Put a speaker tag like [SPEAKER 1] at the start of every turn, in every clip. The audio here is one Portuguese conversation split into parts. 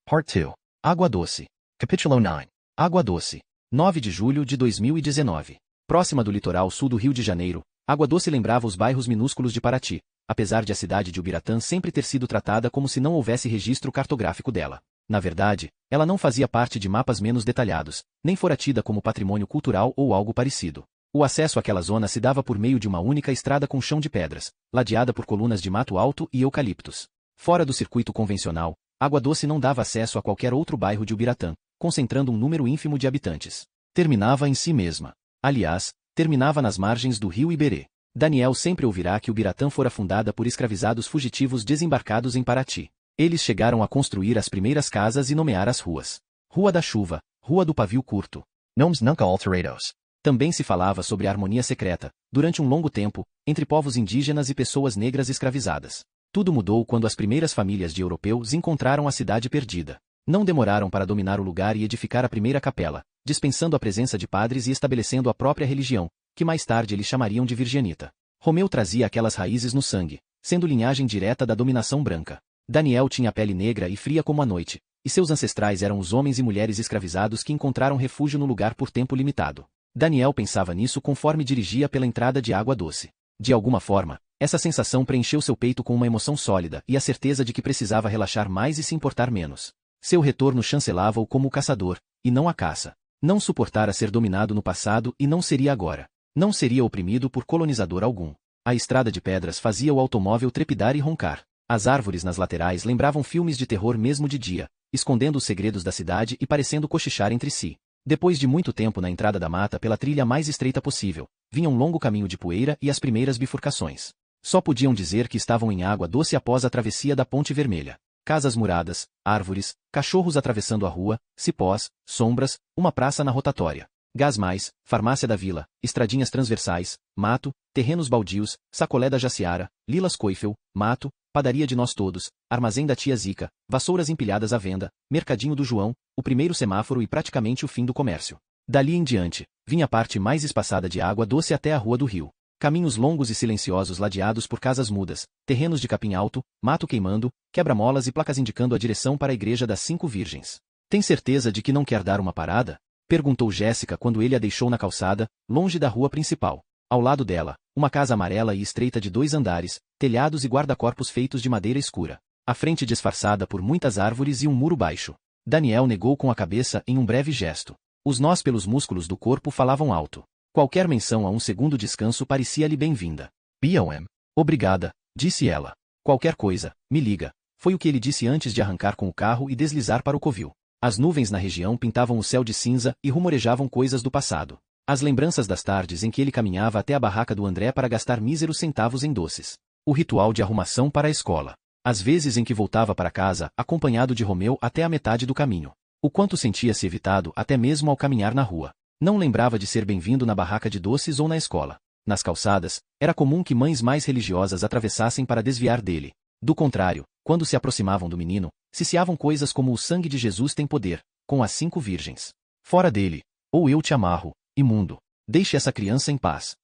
[SPEAKER 1] Part 2. Água Doce. Capítulo 9. Água Doce. 9 de julho de 2019. Próxima do litoral sul do Rio de Janeiro, Água Doce lembrava os bairros minúsculos de Paraty, apesar de a cidade de Ubiratã sempre ter sido tratada como se não houvesse registro cartográfico dela. Na verdade, ela não fazia parte de mapas menos detalhados, nem fora tida como patrimônio cultural ou algo parecido. O acesso àquela zona se dava por meio de uma única estrada com chão de pedras, ladeada por colunas de mato alto e eucaliptos. Fora do circuito convencional, Água Doce não dava acesso a qualquer outro bairro de Ubiratã, concentrando um número ínfimo de habitantes. Terminava em si mesma. Aliás, terminava nas margens do rio Iberê. Daniel sempre ouvirá que Ubiratã fora fundada por escravizados fugitivos desembarcados em Paraty. Eles chegaram a construir as primeiras casas e nomear as ruas. Rua da Chuva, Rua do Pavio Curto. Nomes nunca alterados. Também se falava sobre a harmonia secreta, durante um longo tempo, entre povos indígenas e pessoas negras escravizadas. Tudo mudou quando as primeiras famílias de europeus encontraram a cidade perdida. Não demoraram para dominar o lugar e edificar a primeira capela, dispensando a presença de padres e estabelecendo a própria religião, que mais tarde eles chamariam de virgianita. Romeu trazia aquelas raízes no sangue, sendo linhagem direta da dominação branca. Daniel tinha a pele negra e fria como a noite, e seus ancestrais eram os homens e mulheres escravizados que encontraram refúgio no lugar por tempo limitado. Daniel pensava nisso conforme dirigia pela entrada de Água Doce. De alguma forma, essa sensação preencheu seu peito com uma emoção sólida e a certeza de que precisava relaxar mais e se importar menos. Seu retorno chancelava-o como o caçador, e não a caça. Não suportara ser dominado no passado e não seria agora. Não seria oprimido por colonizador algum. A estrada de pedras fazia o automóvel trepidar e roncar. As árvores nas laterais lembravam filmes de terror mesmo de dia, escondendo os segredos da cidade e parecendo cochichar entre si. Depois de muito tempo na entrada da mata pela trilha mais estreita possível, vinha um longo caminho de poeira e as primeiras bifurcações. Só podiam dizer que estavam em Água Doce após a travessia da Ponte Vermelha. Casas muradas, árvores, cachorros atravessando a rua, cipós, sombras, uma praça na rotatória. Gás mais, farmácia da vila, estradinhas transversais, mato, terrenos baldios, sacolé da Jaciara, Lilas Coifel, mato, padaria de Nós Todos, armazém da Tia Zica, vassouras empilhadas à venda, mercadinho do João, o primeiro semáforo e praticamente o fim do comércio. Dali em diante, vinha a parte mais espaçada de Água Doce até a Rua do Rio. Caminhos longos e silenciosos ladeados por casas mudas, terrenos de capim alto, mato queimando, quebra-molas e placas indicando a direção para a Igreja das 5 Virgens. Tem certeza de que não quer dar uma parada? Perguntou Jéssica quando ele a deixou na calçada, longe da rua principal. Ao lado dela, uma casa amarela e estreita de 2 andares, telhados e guarda-corpos feitos de madeira escura. A frente disfarçada por muitas árvores e um muro baixo. Daniel negou com a cabeça em um breve gesto. Os nós pelos músculos do corpo falavam alto. Qualquer menção a um segundo descanso parecia-lhe bem-vinda. BOM. Obrigada, disse ela. Qualquer coisa, me liga. Foi o que ele disse antes de arrancar com o carro e deslizar para o covil. As nuvens na região pintavam o céu de cinza e rumorejavam coisas do passado. As lembranças das tardes em que ele caminhava até a barraca do André para gastar míseros centavos em doces. O ritual de arrumação para a escola. As vezes em que voltava para casa, acompanhado de Romeu até a metade do caminho. O quanto sentia-se evitado até mesmo ao caminhar na rua. Não lembrava de ser bem-vindo na barraca de doces ou na escola. Nas calçadas, era comum que mães mais religiosas atravessassem para desviar dele. Do contrário, quando se aproximavam do menino, ciciavam coisas como o sangue de Jesus tem poder, com as 5 virgens. Fora dele, ou eu te amarro, imundo. Deixe essa criança em paz.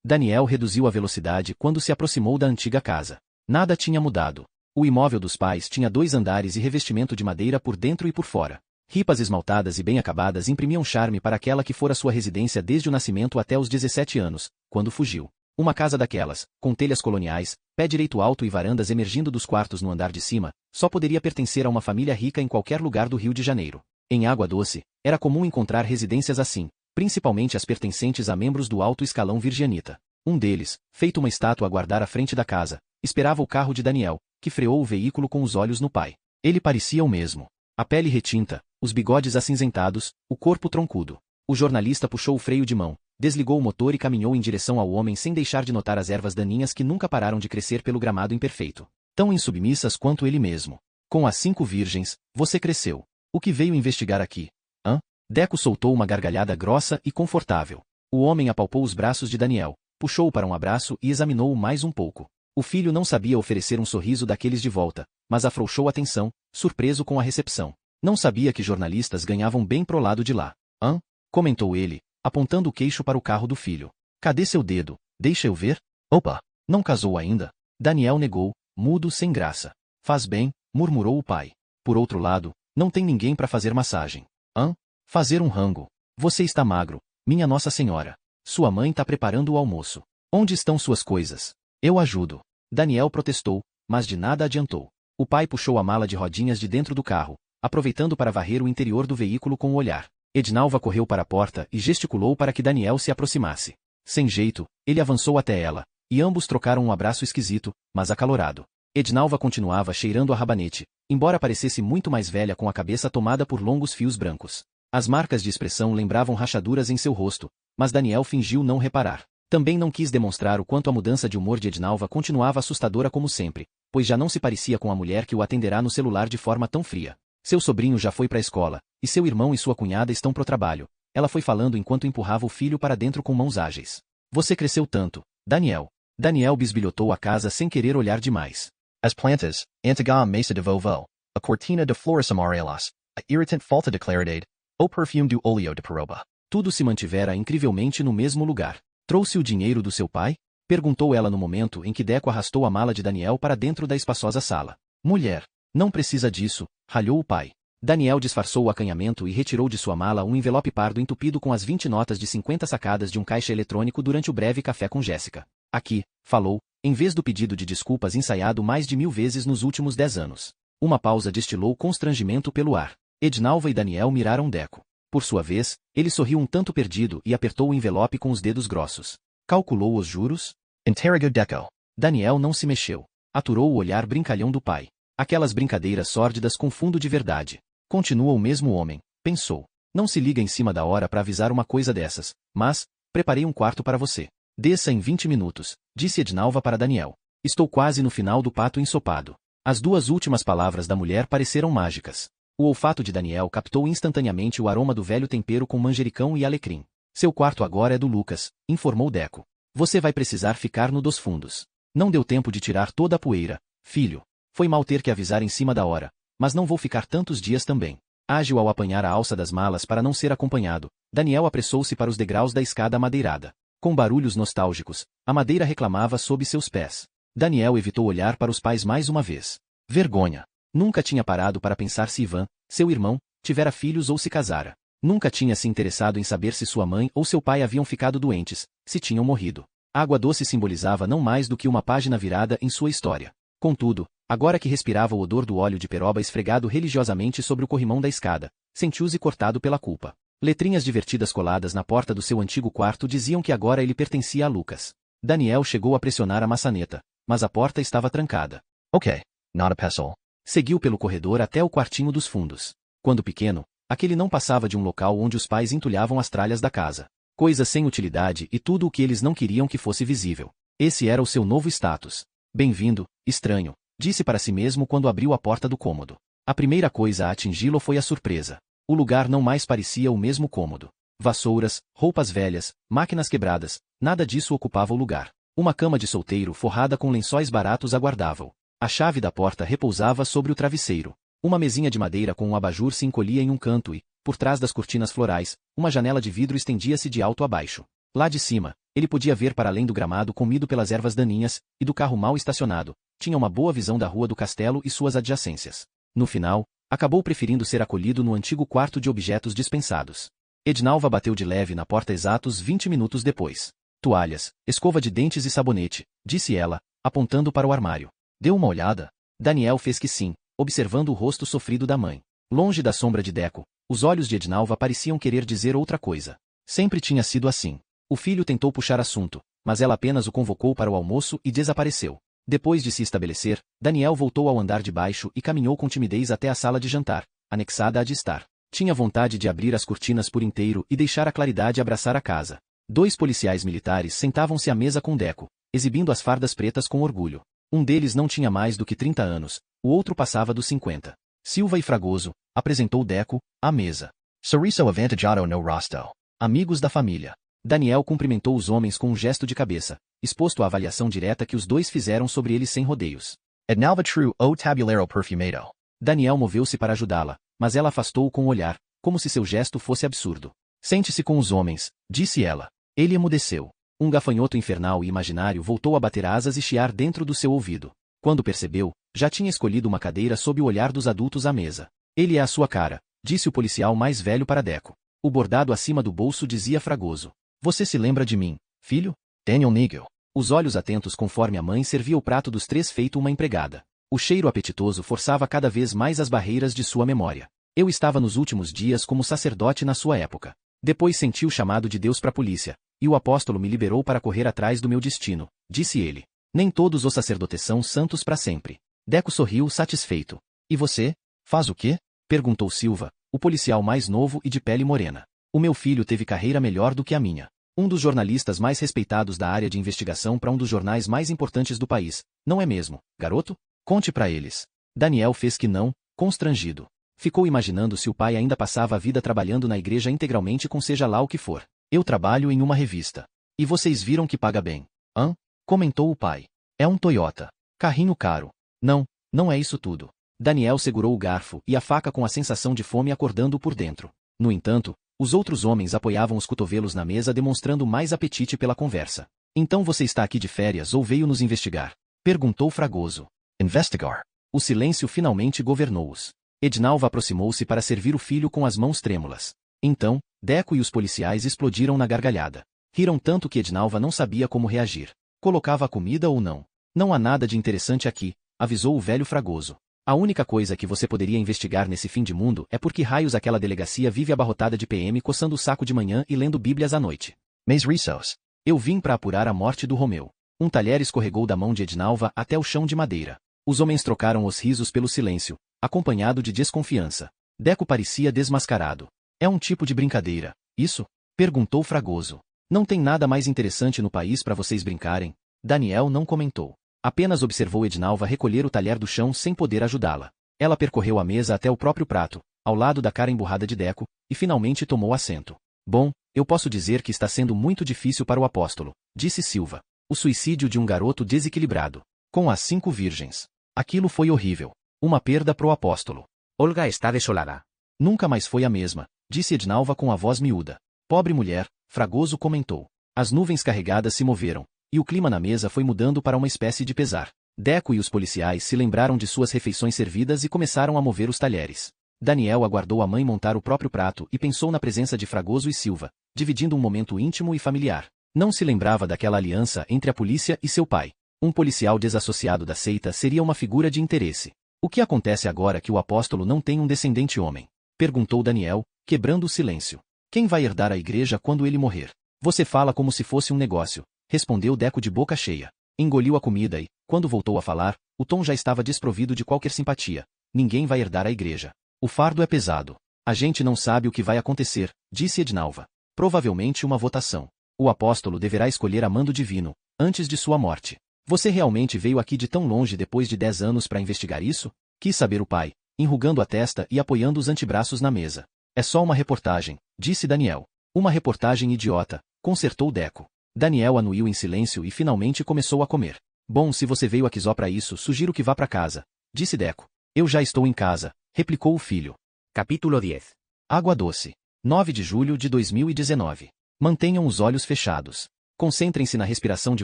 [SPEAKER 1] Daniel reduziu a velocidade quando se aproximou da antiga casa. Nada tinha mudado. O imóvel dos pais tinha 2 andares e revestimento de madeira por dentro e por fora. Ripas esmaltadas e bem acabadas imprimiam charme para aquela que fora sua residência desde o nascimento até os 17 anos, quando fugiu. Uma casa daquelas, com telhas coloniais, pé direito alto e varandas emergindo dos quartos no andar de cima, só poderia pertencer a uma família rica em qualquer lugar do Rio de Janeiro. Em Água Doce, era comum encontrar residências assim, principalmente as pertencentes a membros do alto escalão virgianita. Um deles, feito uma estátua a guardar à frente da casa, esperava o carro de Daniel, que freou o veículo com os olhos no pai. Ele parecia o mesmo. A pele retinta, os bigodes acinzentados, o corpo troncudo. O jornalista puxou o freio de mão, desligou o motor e caminhou em direção ao homem sem deixar de notar as ervas daninhas que nunca pararam de crescer pelo gramado imperfeito. Tão insubmissas quanto ele mesmo. Com as 5 virgens, você cresceu. O que veio investigar aqui? Hã? Deco soltou uma gargalhada grossa e confortável. O homem apalpou os braços de Daniel, puxou-o para um abraço e examinou-o mais um pouco. O filho não sabia oferecer um sorriso daqueles de volta, mas afrouxou a atenção, surpreso com a recepção. Não sabia que jornalistas ganhavam bem pro lado de lá. Hã? Comentou ele, apontando o queixo para o carro do filho. Cadê seu dedo? Deixa eu ver. Opa! Não casou ainda? Daniel negou, mudo sem graça. Faz bem, murmurou o pai. Por outro lado, Não tem ninguém para fazer massagem. Hã? Fazer um rango. Você está magro, minha Nossa Senhora. Sua mãe tá preparando o almoço. Onde estão suas coisas? Eu ajudo. Daniel protestou, mas de nada adiantou. O pai puxou a mala de rodinhas de dentro do carro, aproveitando para varrer o interior do veículo com o olhar. Ednalva correu para a porta e gesticulou para que Daniel se aproximasse. Sem jeito, ele avançou até ela, e ambos trocaram um abraço esquisito, mas acalorado. Ednalva continuava cheirando a rabanete, embora parecesse muito mais velha com a cabeça tomada por longos fios brancos. As marcas de expressão lembravam rachaduras em seu rosto, mas Daniel fingiu não reparar. Também não quis demonstrar o quanto a mudança de humor de Ednalva continuava assustadora como sempre, pois já não se parecia com a mulher que o atenderá no celular de forma tão fria. Seu sobrinho já foi para a escola, e seu irmão e sua cunhada estão pro trabalho. Ela foi falando enquanto empurrava o filho para dentro com mãos ágeis. Você cresceu tanto, Daniel. Daniel bisbilhotou a casa sem querer olhar demais.
[SPEAKER 2] As plantas, antiga mesa de vovô, a cortina de flores amarelas, a irritante falta de claridade, o perfume do óleo de peroba.
[SPEAKER 1] Tudo se mantivera incrivelmente no mesmo lugar. Trouxe o dinheiro do seu pai? Perguntou ela no momento em que Deco arrastou a mala de Daniel para dentro da espaçosa sala. Mulher, não precisa disso, ralhou o pai. Daniel disfarçou o acanhamento e retirou de sua mala um envelope pardo entupido com as 20 notas de 50 sacadas de um caixa eletrônico durante o breve café com Jéssica. Aqui, falou, em vez do pedido de desculpas ensaiado mais de 1000 vezes nos últimos 10 anos. Uma pausa destilou constrangimento pelo ar. Ednalva e Daniel miraram Deco. Por sua vez, ele sorriu um tanto perdido e apertou o envelope com os dedos grossos. Calculou os juros?
[SPEAKER 2] Interrogou Deco.
[SPEAKER 1] Daniel não se mexeu. Aturou o olhar brincalhão do pai. Aquelas brincadeiras sórdidas com fundo de verdade. Continua o mesmo homem, pensou. Não se liga em cima da hora para avisar uma coisa dessas, mas, preparei um quarto para você. Desça em 20 minutos, disse Ednalva para Daniel. Estou quase no final do pato ensopado. As duas últimas palavras da mulher pareceram mágicas. O olfato de Daniel captou instantaneamente o aroma do velho tempero com manjericão e alecrim. Seu quarto agora é do Lucas, informou Deco. Você vai precisar ficar no dos fundos. Não deu tempo de tirar toda a poeira, filho. Foi mal ter que avisar em cima da hora, mas não vou ficar tantos dias também. Ágil ao apanhar a alça das malas para não ser acompanhado, Daniel apressou-se para os degraus da escada amadeirada. Com barulhos nostálgicos, a madeira reclamava sob seus pés. Daniel evitou olhar para os pais mais uma vez. Vergonha. Nunca tinha parado para pensar se Ivan, seu irmão, tivera filhos ou se casara. Nunca tinha se interessado em saber se sua mãe ou seu pai haviam ficado doentes, se tinham morrido. Água doce simbolizava não mais do que uma página virada em sua história. Contudo, agora que respirava o odor do óleo de peroba esfregado religiosamente sobre o corrimão da escada, sentiu-se cortado pela culpa. Letrinhas divertidas coladas na porta do seu antigo quarto diziam que agora ele pertencia a Lucas. Daniel chegou a pressionar a maçaneta, mas a porta estava trancada.
[SPEAKER 2] Ok, not a pessoal.
[SPEAKER 1] Seguiu pelo corredor até o quartinho dos fundos. Quando pequeno, aquele não passava de um local onde os pais entulhavam as tralhas da casa. Coisas sem utilidade e tudo o que eles não queriam que fosse visível. Esse era o seu novo status. Bem-vindo, estranho, disse para si mesmo quando abriu a porta do cômodo. A primeira coisa a atingi-lo foi a surpresa. O lugar não mais parecia o mesmo cômodo. Vassouras, roupas velhas, máquinas quebradas, nada disso ocupava o lugar. Uma cama de solteiro forrada com lençóis baratos aguardava-o. A chave da porta repousava sobre o travesseiro. Uma mesinha de madeira com um abajur se encolhia em um canto e, por trás das cortinas florais, uma janela de vidro estendia-se de alto a baixo. Lá de cima, ele podia ver para além do gramado comido pelas ervas daninhas e do carro mal estacionado. Tinha uma boa visão da rua do castelo e suas adjacências. No final, acabou preferindo ser acolhido no antigo quarto de objetos dispensados. Ednalva bateu de leve na porta exatos 20 minutos depois. Toalhas, escova de dentes e sabonete, disse ela, apontando para o armário. Deu uma olhada? Daniel fez que sim, observando o rosto sofrido da mãe. Longe da sombra de Deco, os olhos de Ednalva pareciam querer dizer outra coisa. Sempre tinha sido assim. O filho tentou puxar assunto, mas ela apenas o convocou para o almoço e desapareceu. Depois de se estabelecer, Daniel voltou ao andar de baixo e caminhou com timidez até a sala de jantar, anexada à de estar. Tinha vontade de abrir as cortinas por inteiro e deixar a claridade abraçar a casa. 2 policiais militares sentavam-se à mesa com Deco, exibindo as fardas pretas com orgulho. Um deles não tinha mais do que 30 anos, o outro passava dos 50. Silva e Fragoso, apresentou Deco, à mesa.
[SPEAKER 2] Sorriso avantajado no rosto.
[SPEAKER 1] Amigos da família. Daniel cumprimentou os homens com um gesto de cabeça, exposto à avaliação direta que os dois fizeram sobre ele sem rodeios.
[SPEAKER 2] Ednalva true o tabuleiro perfumado.
[SPEAKER 1] Daniel moveu-se para ajudá-la, mas ela afastou-o com o olhar, como se seu gesto fosse absurdo. Sente-se com os homens, disse ela. Ele emudeceu. Um gafanhoto infernal e imaginário voltou a bater asas e chiar dentro do seu ouvido. Quando percebeu, já tinha escolhido uma cadeira sob o olhar dos adultos à mesa. Ele é a sua cara, disse o policial mais velho para Deco. O bordado acima do bolso dizia Fragoso. Você se lembra de mim, filho?
[SPEAKER 2] Daniel Nigel.
[SPEAKER 1] Os olhos atentos conforme a mãe servia o prato dos três feito uma empregada. O cheiro apetitoso forçava cada vez mais as barreiras de sua memória. Eu estava nos últimos dias como sacerdote na sua época. Depois senti o chamado de Deus para a polícia, e o apóstolo me liberou para correr atrás do meu destino, disse ele. Nem todos os sacerdotes são santos para sempre. Deco sorriu satisfeito. E você?
[SPEAKER 2] Faz o quê?
[SPEAKER 1] Perguntou Silva, o policial mais novo e de pele morena. O meu filho teve carreira melhor do que a minha. Um dos jornalistas mais respeitados da área de investigação para um dos jornais mais importantes do país, não é mesmo, garoto? Conte para eles. Daniel fez que não, constrangido. Ficou imaginando se o pai ainda passava a vida trabalhando na igreja integralmente com seja lá o que for. Eu trabalho em uma revista. E vocês viram que paga bem. Hã? Comentou o pai. É um Toyota. Carrinho caro. Não, não é isso tudo. Daniel segurou o garfo e a faca com a sensação de fome acordando por dentro. No entanto, os outros homens apoiavam os cotovelos na mesa demonstrando mais apetite pela conversa. Então você está aqui de férias ou veio nos investigar? Perguntou Fragoso.
[SPEAKER 2] Investigar.
[SPEAKER 1] O silêncio finalmente governou-os. Ednalva aproximou-se para servir o filho com as mãos trêmulas. Então, Deco e os policiais explodiram na gargalhada. Riram tanto que Ednalva não sabia como reagir. Colocava a comida ou não? Não há nada de interessante aqui, avisou o velho Fragoso. A única coisa que você poderia investigar nesse fim de mundo é por que raios aquela delegacia vive abarrotada de PM coçando o saco de manhã e lendo bíblias à noite.
[SPEAKER 2] Mas Rissos.
[SPEAKER 1] Eu vim para apurar a morte do Romeu. Um talher escorregou da mão de Ednalva até o chão de madeira. Os homens trocaram os risos pelo silêncio, acompanhado de desconfiança. Deco parecia desmascarado. É um tipo de brincadeira, isso? Perguntou Fragoso. Não tem nada mais interessante no país para vocês brincarem? Daniel não comentou. Apenas observou Ednalva recolher o talher do chão sem poder ajudá-la. Ela percorreu a mesa até o próprio prato, ao lado da cara emburrada de Deco, e finalmente tomou assento. Bom, eu posso dizer que está sendo muito difícil para o apóstolo, disse Silva. O suicídio de um garoto desequilibrado. Com as 5 virgens. Aquilo foi horrível. Uma perda pro apóstolo.
[SPEAKER 3] Olga está desolada.
[SPEAKER 1] Nunca mais foi a mesma, disse Ednalva com a voz miúda. Pobre mulher, Fragoso comentou. As nuvens carregadas se moveram, e o clima na mesa foi mudando para uma espécie de pesar. Deco e os policiais se lembraram de suas refeições servidas e começaram a mover os talheres. Daniel aguardou a mãe montar o próprio prato e pensou na presença de Fragoso e Silva, dividindo um momento íntimo e familiar. Não se lembrava daquela aliança entre a polícia e seu pai. Um policial desassociado da seita seria uma figura de interesse. O que acontece agora que o apóstolo não tem um descendente homem? Perguntou Daniel, quebrando o silêncio. Quem vai herdar a igreja quando ele morrer? Você fala como se fosse um negócio, respondeu Deco de boca cheia. Engoliu a comida e, quando voltou a falar, o tom já estava desprovido de qualquer simpatia. Ninguém vai herdar a igreja. O fardo é pesado. A gente não sabe o que vai acontecer, disse Ednalva. Provavelmente uma votação. O apóstolo deverá escolher a mando divino, antes de sua morte. Você realmente veio aqui de tão longe depois de 10 anos para investigar isso? Quis saber o pai, enrugando a testa e apoiando os antebraços na mesa. É só uma reportagem, disse Daniel. Uma reportagem idiota, consertou Deco. Daniel anuiu em silêncio e finalmente começou a comer. Bom, se você veio aqui só para isso, sugiro que vá para casa, disse Deco. Eu já estou em casa, replicou o filho.
[SPEAKER 3] Capítulo 10.
[SPEAKER 1] Água doce. 9 de julho de 2019. Mantenham os olhos fechados. Concentrem-se na respiração de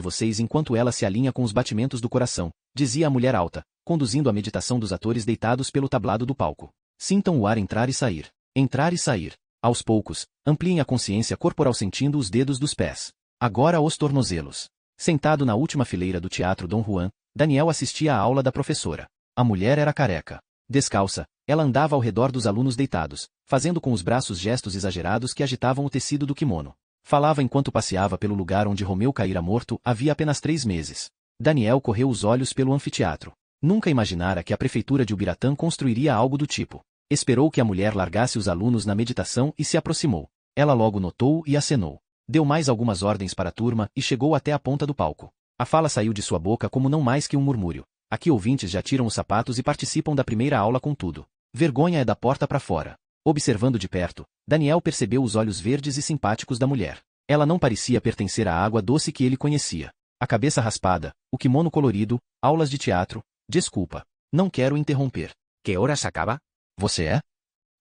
[SPEAKER 1] vocês enquanto ela se alinha com os batimentos do coração, dizia a mulher alta, conduzindo a meditação dos atores deitados pelo tablado do palco. Sintam o ar entrar e sair. Entrar e sair. Aos poucos, ampliem a consciência corporal sentindo os dedos dos pés. Agora os tornozelos. Sentado na última fileira do Teatro Dom Juan, Daniel assistia à aula da professora. A mulher era careca. Descalça, ela andava ao redor dos alunos deitados, fazendo com os braços gestos exagerados que agitavam o tecido do kimono. Falava enquanto passeava pelo lugar onde Romeu caíra morto havia apenas 3 meses. Daniel correu os olhos pelo anfiteatro. Nunca imaginara que a prefeitura de Ubiratã construiria algo do tipo. Esperou que a mulher largasse os alunos na meditação e se aproximou. Ela logo notou e acenou. Deu mais algumas ordens para a turma e chegou até a ponta do palco. A fala saiu de sua boca como não mais que um murmúrio. Aqui ouvintes já tiram os sapatos e participam da primeira aula com tudo. Vergonha é da porta para fora. Observando de perto, Daniel percebeu os olhos verdes e simpáticos da mulher. Ela não parecia pertencer à água doce que ele conhecia. A cabeça raspada, o kimono colorido, aulas de teatro. Desculpa, não quero interromper.
[SPEAKER 3] Que horas acaba?
[SPEAKER 2] Você é?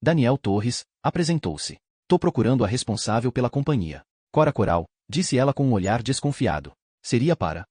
[SPEAKER 1] Daniel Torres, apresentou-se. Tô procurando a responsável pela companhia. Cora Coral, disse ela com um olhar desconfiado. Seria para?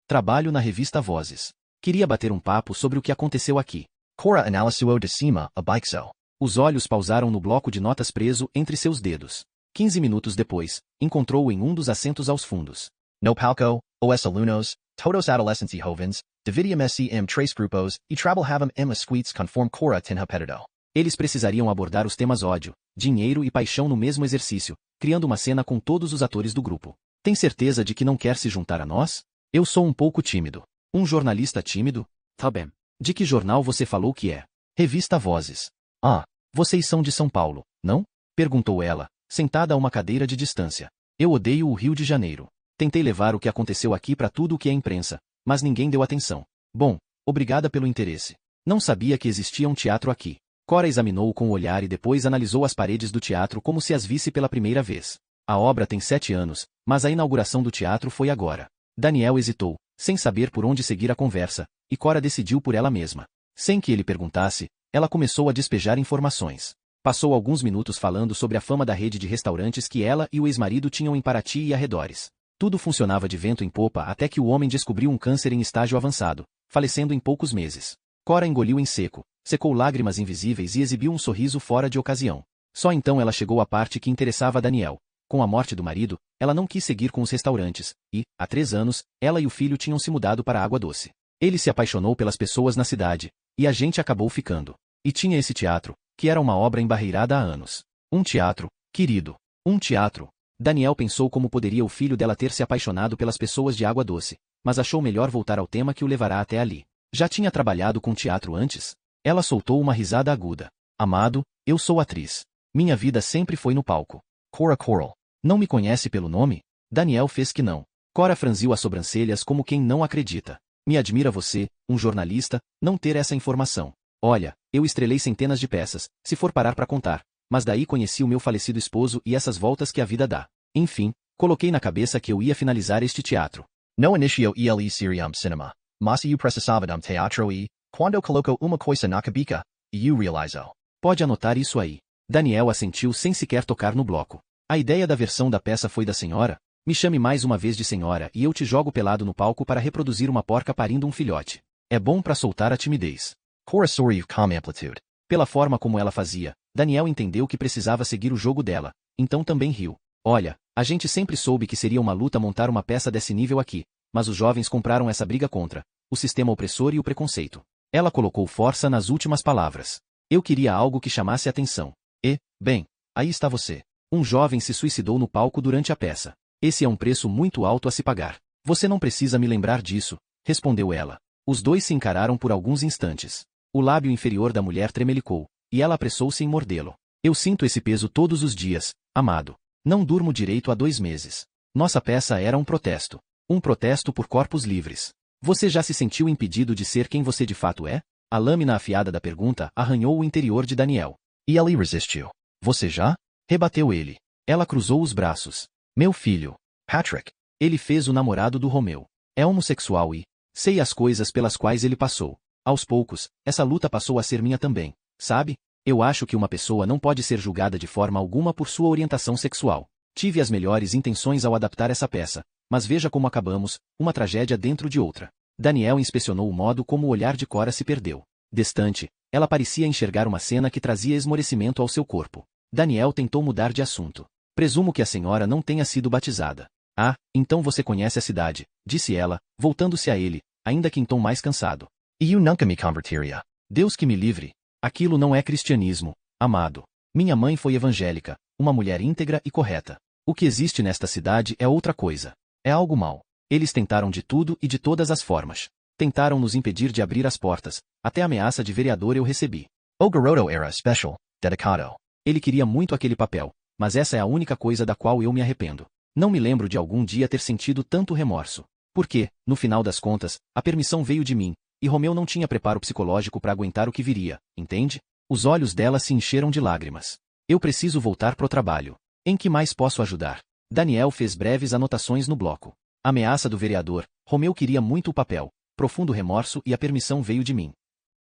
[SPEAKER 1] Trabalho na revista Vozes. Queria bater um papo sobre o que aconteceu aqui.
[SPEAKER 2] Cora analisuo de cima a baixo.
[SPEAKER 1] Os olhos pausaram no bloco de notas preso entre seus dedos. 15 minutos depois, encontrou-o em um dos assentos aos fundos.
[SPEAKER 2] No palco, os alunos, todos adolescentes jovens, dividiam-se em 3 grupos e trabalhavam em las suites conforme Cora tinha pedido.
[SPEAKER 1] Eles precisariam abordar os temas ódio, dinheiro e paixão no mesmo exercício, criando uma cena com todos os atores do grupo. Tem certeza de que não quer se juntar a nós? Eu sou um pouco tímido. Um jornalista tímido?
[SPEAKER 3] Tá bem.
[SPEAKER 1] De que jornal você falou que é?
[SPEAKER 2] Revista Vozes.
[SPEAKER 1] Ah, vocês são de São Paulo, não? Perguntou ela, sentada a uma cadeira de distância. Eu odeio o Rio de Janeiro. Tentei levar o que aconteceu aqui para tudo o que é imprensa, mas ninguém deu atenção. Bom, obrigada pelo interesse. Não sabia que existia um teatro aqui. Cora examinou-o com o olhar e depois analisou as paredes do teatro como se as visse pela primeira vez. A obra tem 7 anos, mas a inauguração do teatro foi agora. Daniel hesitou, sem saber por onde seguir a conversa, e Cora decidiu por ela mesma. Sem que ele perguntasse, ela começou a despejar informações. Passou alguns minutos falando sobre a fama da rede de restaurantes que ela e o ex-marido tinham em Paraty e arredores. Tudo funcionava de vento em popa até que o homem descobriu um câncer em estágio avançado, falecendo em poucos meses. Cora engoliu em seco, secou lágrimas invisíveis e exibiu um sorriso fora de ocasião. Só então ela chegou à parte que interessava a Daniel. Com a morte do marido, ela não quis seguir com os restaurantes, e, há 3 anos, ela e o filho tinham se mudado para Água Doce. Ele se apaixonou pelas pessoas na cidade, e a gente acabou ficando. E tinha esse teatro, que era uma obra embarreirada há anos. Um teatro, querido. Um teatro. Daniel pensou como poderia o filho dela ter se apaixonado pelas pessoas de Água Doce, mas achou melhor voltar ao tema que o levará até ali. Já tinha trabalhado com teatro antes? Ela soltou uma risada aguda. Amado, eu sou atriz. Minha vida sempre foi no palco.
[SPEAKER 2] Cora Coral.
[SPEAKER 1] Não me conhece pelo nome? Daniel fez que não. Cora franziu as sobrancelhas como quem não acredita. Me admira você, um jornalista, não ter essa informação. Olha, eu estrelei centenas de peças, se for parar para contar, mas daí conheci o meu falecido esposo e essas voltas que a vida dá. Enfim, coloquei na cabeça que eu ia finalizar este teatro.
[SPEAKER 2] No inicio ele seriam cinema, mas eu precisava de teatro e, quando coloco uma coisa na cabeça, eu realizo.
[SPEAKER 1] Pode anotar isso aí. Daniel assentiu sem sequer tocar no bloco. A ideia da versão da peça foi da senhora? Me chame mais uma vez de senhora e eu te jogo pelado no palco para reproduzir uma porca parindo um filhote. É bom para soltar a timidez.
[SPEAKER 2] Cora sorriu com amplitude.
[SPEAKER 1] Pela forma como ela fazia, Daniel entendeu que precisava seguir o jogo dela, então também riu. Olha, a gente sempre soube que seria uma luta montar uma peça desse nível aqui, mas os jovens compraram essa briga contra o sistema opressor e o preconceito. Ela colocou força nas últimas palavras. Eu queria algo que chamasse atenção. E, bem, aí está você. Um jovem se suicidou no palco durante a peça. Esse é um preço muito alto a se pagar. Você não precisa me lembrar disso, respondeu ela. Os dois se encararam por alguns instantes. O lábio inferior da mulher tremelicou, e ela apressou-se em mordê-lo. Eu sinto esse peso todos os dias, amado. Não durmo direito há 2 meses. Nossa peça era um protesto. Um protesto por corpos livres. Você já se sentiu impedido de ser quem você de fato é? A lâmina afiada da pergunta arranhou o interior de Daniel.
[SPEAKER 2] E ele resistiu.
[SPEAKER 1] Você já? Rebateu ele. Ela cruzou os braços. Meu filho.
[SPEAKER 2] Patrick.
[SPEAKER 1] Ele fez o namorado do Romeu. É homossexual e sei as coisas pelas quais ele passou. Aos poucos, essa luta passou a ser minha também, sabe? Eu acho que uma pessoa não pode ser julgada de forma alguma por sua orientação sexual. Tive as melhores intenções ao adaptar essa peça, mas veja como acabamos, uma tragédia dentro de outra. Daniel inspecionou o modo como o olhar de Cora se perdeu. Distante, ela parecia enxergar uma cena que trazia esmorecimento ao seu corpo. Daniel tentou mudar de assunto. Presumo que a senhora não tenha sido batizada. Ah, então você conhece a cidade, disse ela, voltando-se a ele, ainda que em tom mais cansado.
[SPEAKER 2] E eu nunca me converteria.
[SPEAKER 1] Deus que me livre. Aquilo não é cristianismo, amado. Minha mãe foi evangélica, uma mulher íntegra e correta. O que existe nesta cidade é outra coisa. É algo mau. Eles tentaram de tudo e de todas as formas. Tentaram nos impedir de abrir as portas, até ameaça de vereador eu recebi.
[SPEAKER 2] O garoto era special, dedicado.
[SPEAKER 1] Ele queria muito aquele papel, mas essa é a única coisa da qual eu me arrependo. Não me lembro de algum dia ter sentido tanto remorso. Porque, no final das contas, a permissão veio de mim, e Romeu não tinha preparo psicológico para aguentar o que viria, entende? Os olhos dela se encheram de lágrimas. Eu preciso voltar pro trabalho. Em que mais posso ajudar? Daniel fez breves anotações no bloco. Ameaça do vereador, Romeu queria muito o papel, profundo remorso e a permissão veio de mim.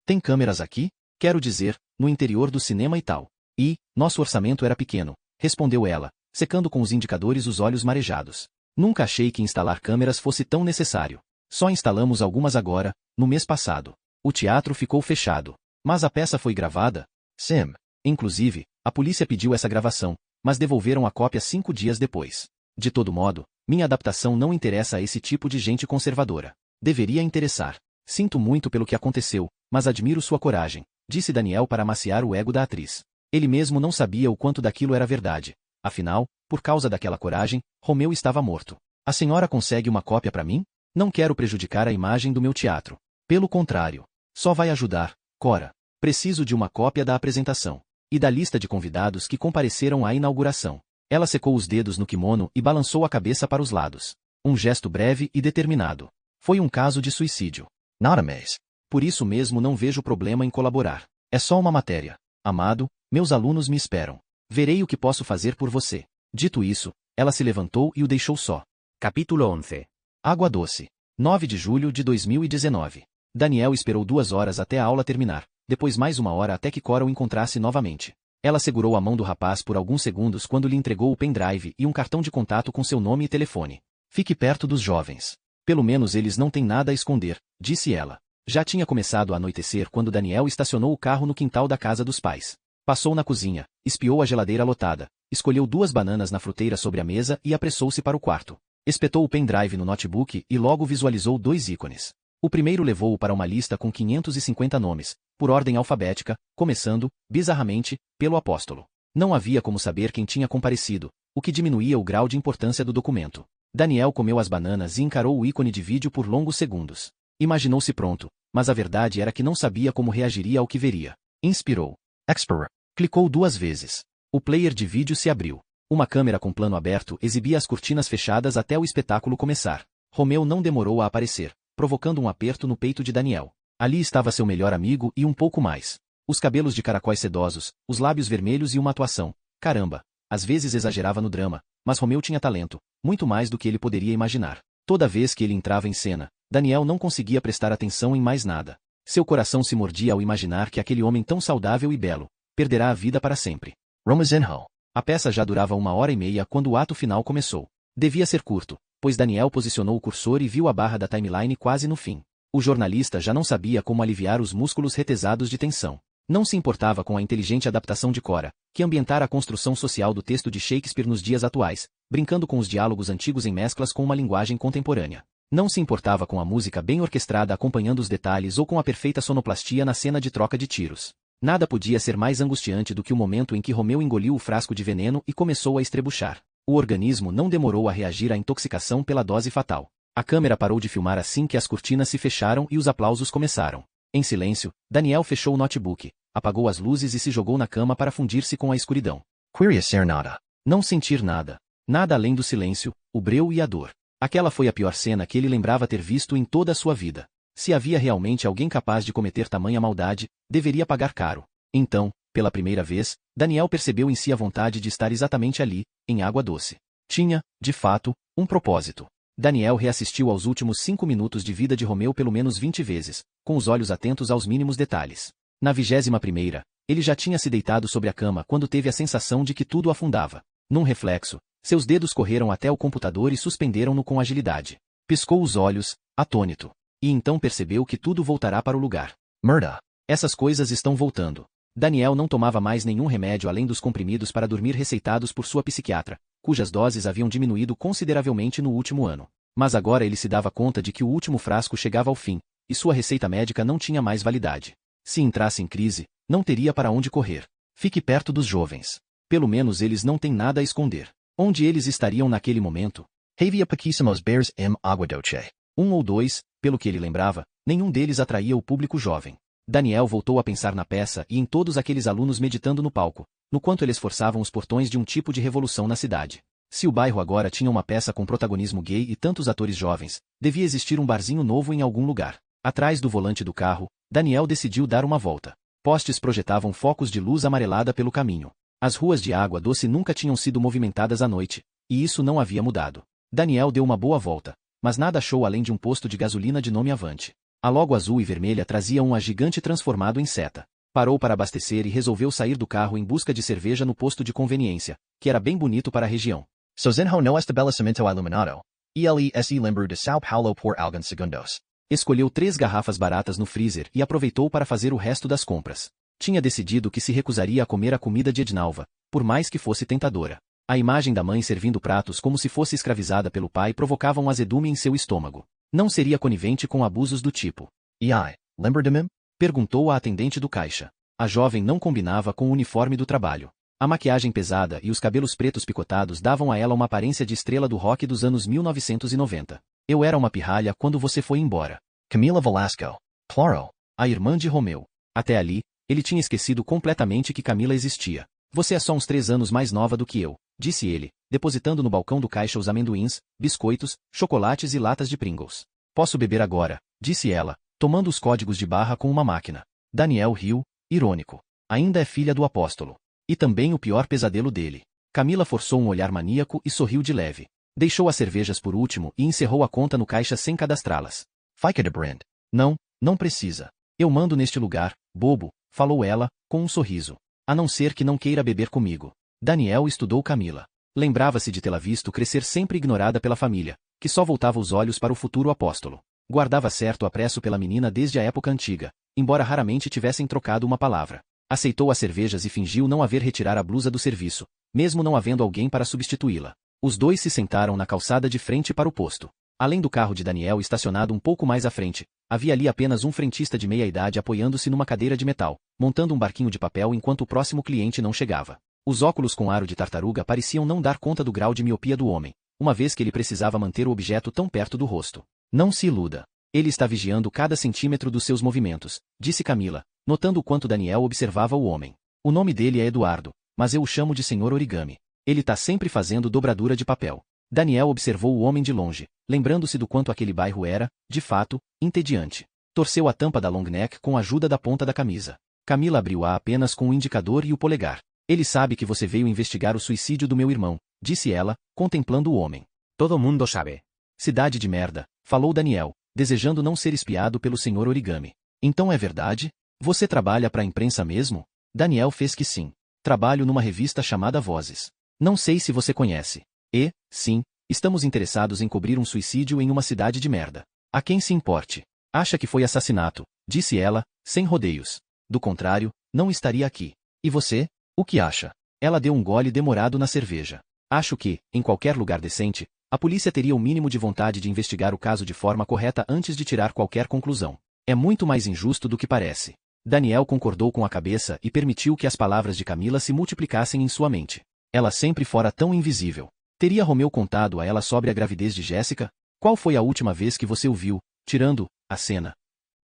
[SPEAKER 1] Tem câmeras aqui? Quero dizer, no interior do cinema e tal. E, nosso orçamento era pequeno, respondeu ela, secando com os indicadores os olhos marejados. Nunca achei que instalar câmeras fosse tão necessário. Só instalamos algumas agora, no mês passado. O teatro ficou fechado. Mas a peça foi gravada?
[SPEAKER 2] Sim.
[SPEAKER 1] Inclusive, a polícia pediu essa gravação, mas devolveram a cópia 5 dias depois. De todo modo, minha adaptação não interessa a esse tipo de gente conservadora. Deveria interessar. Sinto muito pelo que aconteceu, mas admiro sua coragem, disse Daniel para amaciar o ego da atriz. Ele mesmo não sabia o quanto daquilo era verdade. Afinal, por causa daquela coragem, Romeu estava morto. A senhora consegue uma cópia para mim? Não quero prejudicar a imagem do meu teatro. Pelo contrário, só vai ajudar, Cora. Preciso de uma cópia da apresentação. E da lista de convidados que compareceram à inauguração. Ela secou os dedos no kimono e balançou a cabeça para os lados. Um gesto breve e determinado. Foi um caso de suicídio.
[SPEAKER 2] Not a maze.
[SPEAKER 1] Por isso mesmo não vejo problema em colaborar. É só uma matéria. Amado, meus alunos me esperam. Verei o que posso fazer por você. Dito isso, ela se levantou e o deixou só.
[SPEAKER 3] Capítulo 11.
[SPEAKER 1] Água Doce. 9 de julho de 2019. Daniel esperou 2 horas até a aula terminar, depois mais 1 hora até que Cora o encontrasse novamente. Ela segurou a mão do rapaz por alguns segundos quando lhe entregou o pendrive e um cartão de contato com seu nome e telefone. Fique perto dos jovens. Pelo menos eles não têm nada a esconder, disse ela. Já tinha começado a anoitecer quando Daniel estacionou o carro no quintal da casa dos pais. Passou na cozinha, espiou a geladeira lotada, escolheu 2 bananas na fruteira sobre a mesa e apressou-se para o quarto. Espetou o pendrive no notebook e logo visualizou 2 ícones. O primeiro levou-o para uma lista com 550 nomes, por ordem alfabética, começando, bizarramente, pelo apóstolo. Não havia como saber quem tinha comparecido, o que diminuía o grau de importância do documento. Daniel comeu as bananas e encarou o ícone de vídeo por longos segundos. Imaginou-se pronto, mas a verdade era que não sabia como reagiria ao que veria. Inspirou.
[SPEAKER 2] Expert.
[SPEAKER 1] Clicou 2 vezes. O player de vídeo se abriu. Uma câmera com plano aberto exibia as cortinas fechadas até o espetáculo começar. Romeu não demorou a aparecer, provocando um aperto no peito de Daniel. Ali estava seu melhor amigo e um pouco mais. Os cabelos de caracóis sedosos, os lábios vermelhos e uma atuação. Caramba! Às vezes exagerava no drama, mas Romeu tinha talento, muito mais do que ele poderia imaginar. Toda vez que ele entrava em cena, Daniel não conseguia prestar atenção em mais nada. Seu coração se mordia ao imaginar que aquele homem tão saudável e belo perderá a vida para sempre.
[SPEAKER 2] Romazinho.
[SPEAKER 1] A peça já durava 1h30 quando o ato final começou. Devia ser curto, pois Daniel posicionou o cursor e viu a barra da timeline quase no fim. O jornalista já não sabia como aliviar os músculos retesados de tensão. Não se importava com a inteligente adaptação de Cora, que ambientara a construção social do texto de Shakespeare nos dias atuais, brincando com os diálogos antigos em mesclas com uma linguagem contemporânea. Não se importava com a música bem orquestrada acompanhando os detalhes ou com a perfeita sonoplastia na cena de troca de tiros. Nada podia ser mais angustiante do que o momento em que Romeu engoliu o frasco de veneno e começou a estrebuchar. O organismo não demorou a reagir à intoxicação pela dose fatal. A câmera parou de filmar assim que as cortinas se fecharam e os aplausos começaram. Em silêncio, Daniel fechou o notebook, apagou as luzes e se jogou na cama para fundir-se com a escuridão.
[SPEAKER 2] Queria ser nada.
[SPEAKER 1] Não sentir nada. Nada além do silêncio, o breu e a dor. Aquela foi a pior cena que ele lembrava ter visto em toda a sua vida. Se havia realmente alguém capaz de cometer tamanha maldade, deveria pagar caro. Então, pela primeira vez, Daniel percebeu em si a vontade de estar exatamente ali, em Água Doce. Tinha, de fato, um propósito. Daniel reassistiu aos últimos 5 minutos de vida de Romeu pelo menos 20 vezes, com os olhos atentos aos mínimos detalhes. Na 21ª, ele já tinha se deitado sobre a cama quando teve a sensação de que tudo afundava. Num reflexo, seus dedos correram até o computador e suspenderam-no com agilidade. Piscou os olhos, atônito. E então percebeu que tudo voltará para o lugar.
[SPEAKER 2] Murda.
[SPEAKER 1] Essas coisas estão voltando. Daniel não tomava mais nenhum remédio além dos comprimidos para dormir receitados por sua psiquiatra, cujas doses haviam diminuído consideravelmente no último ano. Mas agora ele se dava conta de que o último frasco chegava ao fim, e sua receita médica não tinha mais validade. Se entrasse em crise, não teria para onde correr. Fique perto dos jovens. Pelo menos eles não têm nada a esconder. Onde eles estariam naquele momento?
[SPEAKER 2] Havia pouquíssimos bears em Água Doce.
[SPEAKER 1] 1 ou 2, pelo que ele lembrava, nenhum deles atraía o público jovem. Daniel voltou a pensar na peça e em todos aqueles alunos meditando no palco, no quanto eles forçavam os portões de um tipo de revolução na cidade. Se o bairro agora tinha uma peça com protagonismo gay e tantos atores jovens, devia existir um barzinho novo em algum lugar. Atrás do volante do carro, Daniel decidiu dar uma volta. Postes projetavam focos de luz amarelada pelo caminho. As ruas de Água Doce nunca tinham sido movimentadas à noite, e isso não havia mudado. Daniel deu uma boa volta, mas nada achou além de um posto de gasolina de nome Avante. A logo azul e vermelha trazia um gigante transformado em seta. Parou para abastecer e resolveu sair do carro em busca de cerveja no posto de conveniência, que era bem bonito para a região.
[SPEAKER 2] Sozinho no estabelecimento iluminado. Elese lembro de São Paulo por alguns segundos.
[SPEAKER 1] Escolheu 3 garrafas baratas no freezer e aproveitou para fazer o resto das compras. Tinha decidido que se recusaria a comer a comida de Ednalva, por mais que fosse tentadora. A imagem da mãe servindo pratos como se fosse escravizada pelo pai provocava um azedume em seu estômago. Não seria conivente com abusos do tipo.
[SPEAKER 2] E ai, lembra de mim?
[SPEAKER 1] Perguntou a atendente do caixa. A jovem não combinava com o uniforme do trabalho. A maquiagem pesada e os cabelos pretos picotados davam a ela uma aparência de estrela do rock dos anos 1990. Eu era uma pirralha quando você foi embora.
[SPEAKER 2] Camila Velasco. Claro.
[SPEAKER 1] A irmã de Romeu. Até ali, ele tinha esquecido completamente que Camila existia. Você é só uns 3 anos mais nova do que eu, disse ele, depositando no balcão do caixa os amendoins, biscoitos, chocolates e latas de Pringles. Posso beber agora, disse ela, tomando os códigos de barra com uma máquina. Daniel riu, irônico. Ainda é filha do apóstolo. E também o pior pesadelo dele. Camila forçou um olhar maníaco e sorriu de leve. Deixou as cervejas por último e encerrou a conta no caixa sem cadastrá-las.
[SPEAKER 2] Fica de brand.
[SPEAKER 1] Não precisa. Eu mando neste lugar, bobo, falou ela, com um sorriso. A não ser que não queira beber comigo. Daniel estudou Camila. Lembrava-se de tê-la visto crescer sempre ignorada pela família, que só voltava os olhos para o futuro apóstolo. Guardava certo apreço pela menina desde a época antiga, embora raramente tivessem trocado uma palavra. Aceitou as cervejas e fingiu não haver retirar a blusa do serviço, mesmo não havendo alguém para substituí-la. Os dois se sentaram na calçada de frente para o posto. Além do carro de Daniel estacionado um pouco mais à frente, havia ali apenas um frentista de meia-idade apoiando-se numa cadeira de metal, montando um barquinho de papel enquanto o próximo cliente não chegava. Os óculos com aro de tartaruga pareciam não dar conta do grau de miopia do homem, uma vez que ele precisava manter o objeto tão perto do rosto. Não se iluda. Ele está vigiando cada centímetro dos seus movimentos, disse Camila, notando o quanto Daniel observava o homem. O nome dele é Eduardo, mas eu o chamo de Senhor Origami. Ele tá sempre fazendo dobradura de papel. Daniel observou o homem de longe, lembrando-se do quanto aquele bairro era, de fato, entediante. Torceu a tampa da long neck com a ajuda da ponta da camisa. Camila abriu-a apenas com o indicador e o polegar. Ele sabe que você veio investigar o suicídio do meu irmão, disse ela, contemplando o homem.
[SPEAKER 3] Todo mundo sabe.
[SPEAKER 1] Cidade de merda, falou Daniel, desejando não ser espiado pelo Senhor Origami. Então é verdade? Você trabalha para a imprensa mesmo? Daniel fez que sim. Trabalho numa revista chamada Vozes. Não sei se você conhece. E, sim, estamos interessados em cobrir um suicídio em uma cidade de merda. A quem se importe? Acha que foi assassinato, disse ela, sem rodeios. Do contrário, não estaria aqui. E você? O que acha? Ela deu um gole demorado na cerveja. Acho que, em qualquer lugar decente, a polícia teria o mínimo de vontade de investigar o caso de forma correta antes de tirar qualquer conclusão. É muito mais injusto do que parece. Daniel concordou com a cabeça e permitiu que as palavras de Camila se multiplicassem em sua mente. Ela sempre fora tão invisível. Teria Romeu contado a ela sobre a gravidez de Jéssica? Qual foi a última vez que você o viu, tirando a cena?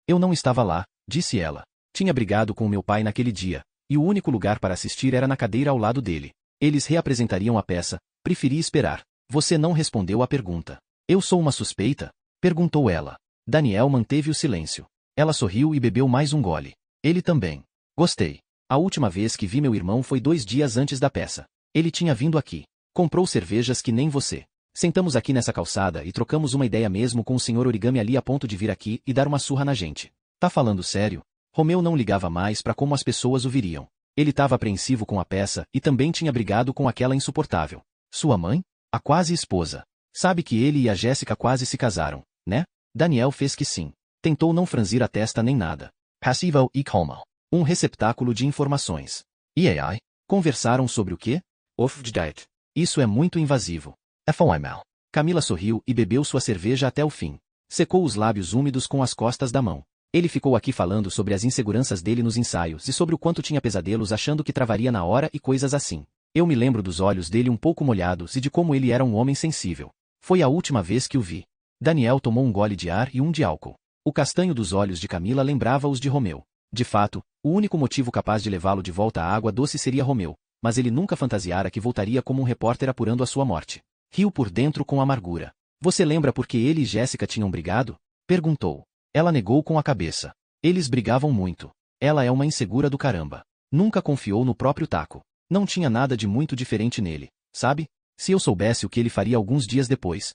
[SPEAKER 1] Eu não estava lá, disse ela. Tinha brigado com meu pai naquele dia, e o único lugar para assistir era na cadeira ao lado dele. Eles reapresentariam a peça, preferi esperar. Você não respondeu à pergunta. Eu sou uma suspeita? Perguntou ela. Daniel manteve o silêncio. Ela sorriu e bebeu mais um gole. Ele também. Gostei. A última vez que vi meu irmão foi 2 dias antes da peça. Ele tinha vindo aqui. Comprou cervejas que nem você. Sentamos aqui nessa calçada e trocamos uma ideia mesmo com o Senhor Origami ali a ponto de vir aqui e dar uma surra na gente. Tá falando sério? Romeu não ligava mais para como as pessoas o viriam. Ele estava apreensivo com a peça e também tinha brigado com aquela insuportável. Sua mãe? A quase esposa. Sabe que ele e a Jéssica quase se casaram, né? Daniel fez que sim. Tentou não franzir a testa nem nada.
[SPEAKER 2] Passivo e calmo.
[SPEAKER 1] Um receptáculo de informações.
[SPEAKER 2] E ai?
[SPEAKER 1] Conversaram sobre o quê?
[SPEAKER 3] Update.
[SPEAKER 1] Isso é muito invasivo.
[SPEAKER 2] Foi mal.
[SPEAKER 1] Camila sorriu e bebeu sua cerveja até o fim. Secou os lábios úmidos com as costas da mão. Ele ficou aqui falando sobre as inseguranças dele nos ensaios e sobre o quanto tinha pesadelos achando que travaria na hora e coisas assim. Eu me lembro dos olhos dele um pouco molhados e de como ele era um homem sensível. Foi a última vez que o vi. Daniel tomou um gole de ar e um de álcool. O castanho dos olhos de Camila lembrava os de Romeu. De fato, o único motivo capaz de levá-lo de volta à água doce seria Romeu, mas ele nunca fantasiara que voltaria como um repórter apurando a sua morte. Riu por dentro com amargura. Você lembra por que ele e Jéssica tinham brigado? Perguntou. Ela negou com a cabeça. Eles brigavam muito. Ela é uma insegura do caramba. Nunca confiou no próprio taco. Não tinha nada de muito diferente nele, sabe? Se eu soubesse o que ele faria alguns dias depois,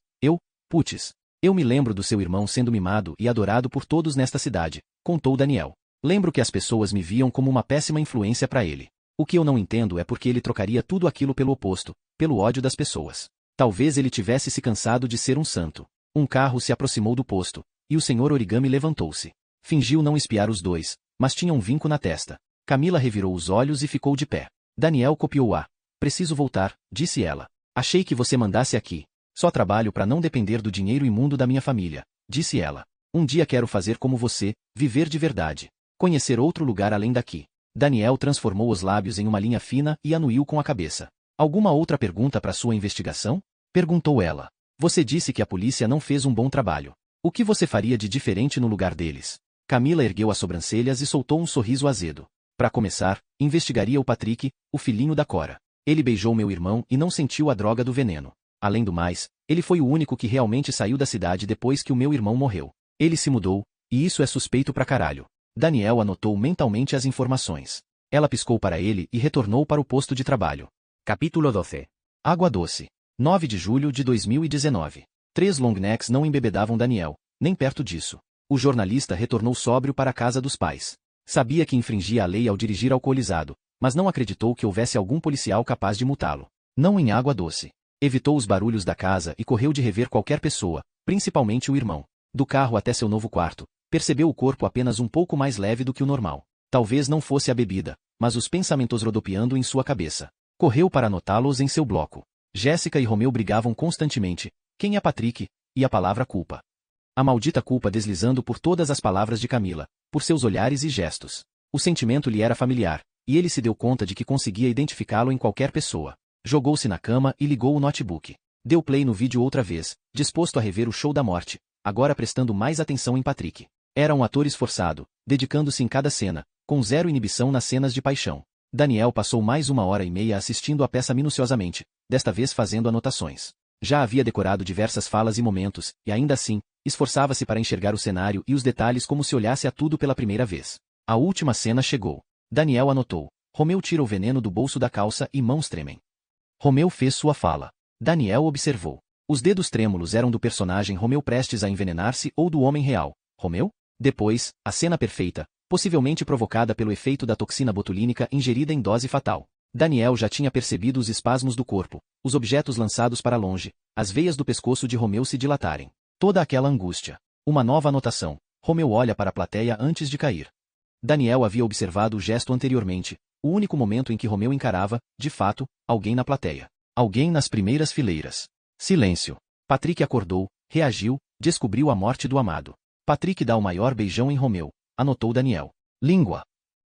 [SPEAKER 1] putz. Eu me lembro do seu irmão sendo mimado e adorado por todos nesta cidade, contou Daniel. Lembro que as pessoas me viam como uma péssima influência para ele. O que eu não entendo é porque ele trocaria tudo aquilo pelo oposto, pelo ódio das pessoas. Talvez ele tivesse se cansado de ser um santo. Um carro se aproximou do posto, e o Sr. Origami levantou-se. Fingiu não espiar os dois, mas tinha um vinco na testa. Camila revirou os olhos e ficou de pé. Daniel copiou-a. Preciso voltar, disse ela. Achei que você mandasse aqui. Só trabalho para não depender do dinheiro imundo da minha família, disse ela. Um dia quero fazer como você, viver de verdade. Conhecer outro lugar além daqui. Daniel transformou os lábios em uma linha fina e anuiu com a cabeça. Alguma outra pergunta para sua investigação? Perguntou ela. Você disse que a polícia não fez um bom trabalho. O que você faria de diferente no lugar deles? Camila ergueu as sobrancelhas e soltou um sorriso azedo. Para começar, investigaria o Patrick, o filhinho da Cora. Ele beijou meu irmão e não sentiu a droga do veneno. Além do mais, ele foi o único que realmente saiu da cidade depois que o meu irmão morreu. Ele se mudou, e isso é suspeito pra caralho. Daniel anotou mentalmente as informações. Ela piscou para ele e retornou para o posto de trabalho.
[SPEAKER 3] Capítulo 12.
[SPEAKER 1] Água Doce. 9 de julho de 2019. 3 longnecks não embebedavam Daniel, nem perto disso. O jornalista retornou sóbrio para a casa dos pais. Sabia que infringia a lei ao dirigir alcoolizado, mas não acreditou que houvesse algum policial capaz de multá-lo. Não em Água Doce. Evitou os barulhos da casa e correu de rever qualquer pessoa, principalmente o irmão. Do carro até seu novo quarto, percebeu o corpo apenas um pouco mais leve do que o normal. Talvez não fosse a bebida, mas os pensamentos rodopiando em sua cabeça. Correu para anotá-los em seu bloco. Jéssica e Romeu brigavam constantemente. Quem é Patrick? E a palavra culpa. A maldita culpa deslizando por todas as palavras de Camila, por seus olhares e gestos. O sentimento lhe era familiar, e ele se deu conta de que conseguia identificá-lo em qualquer pessoa. Jogou-se na cama e ligou o notebook. Deu play no vídeo outra vez, disposto a rever o show da morte, agora prestando mais atenção em Patrick. Era um ator esforçado, dedicando-se em cada cena, com zero inibição nas cenas de paixão. Daniel passou mais 1h30 assistindo a peça minuciosamente, desta vez fazendo anotações. Já havia decorado diversas falas e momentos, e ainda assim, esforçava-se para enxergar o cenário e os detalhes como se olhasse a tudo pela primeira vez. A última cena chegou. Daniel anotou. Romeu tira o veneno do bolso da calça e mãos tremem. Romeu fez sua fala. Daniel observou. Os dedos trêmulos eram do personagem Romeu prestes a envenenar-se ou do homem real. Romeu? Depois, a cena perfeita, possivelmente provocada pelo efeito da toxina botulínica ingerida em dose fatal. Daniel já tinha percebido os espasmos do corpo, os objetos lançados para longe, as veias do pescoço de Romeu se dilatarem. Toda aquela angústia. Uma nova anotação. Romeu olha para a plateia antes de cair. Daniel havia observado o gesto anteriormente, o único momento em que Romeu encarava, de fato, alguém na plateia. Alguém nas primeiras fileiras. Silêncio. Patrick acordou, reagiu, descobriu a morte do amado. Patrick dá o maior beijão em Romeu, anotou Daniel. Língua.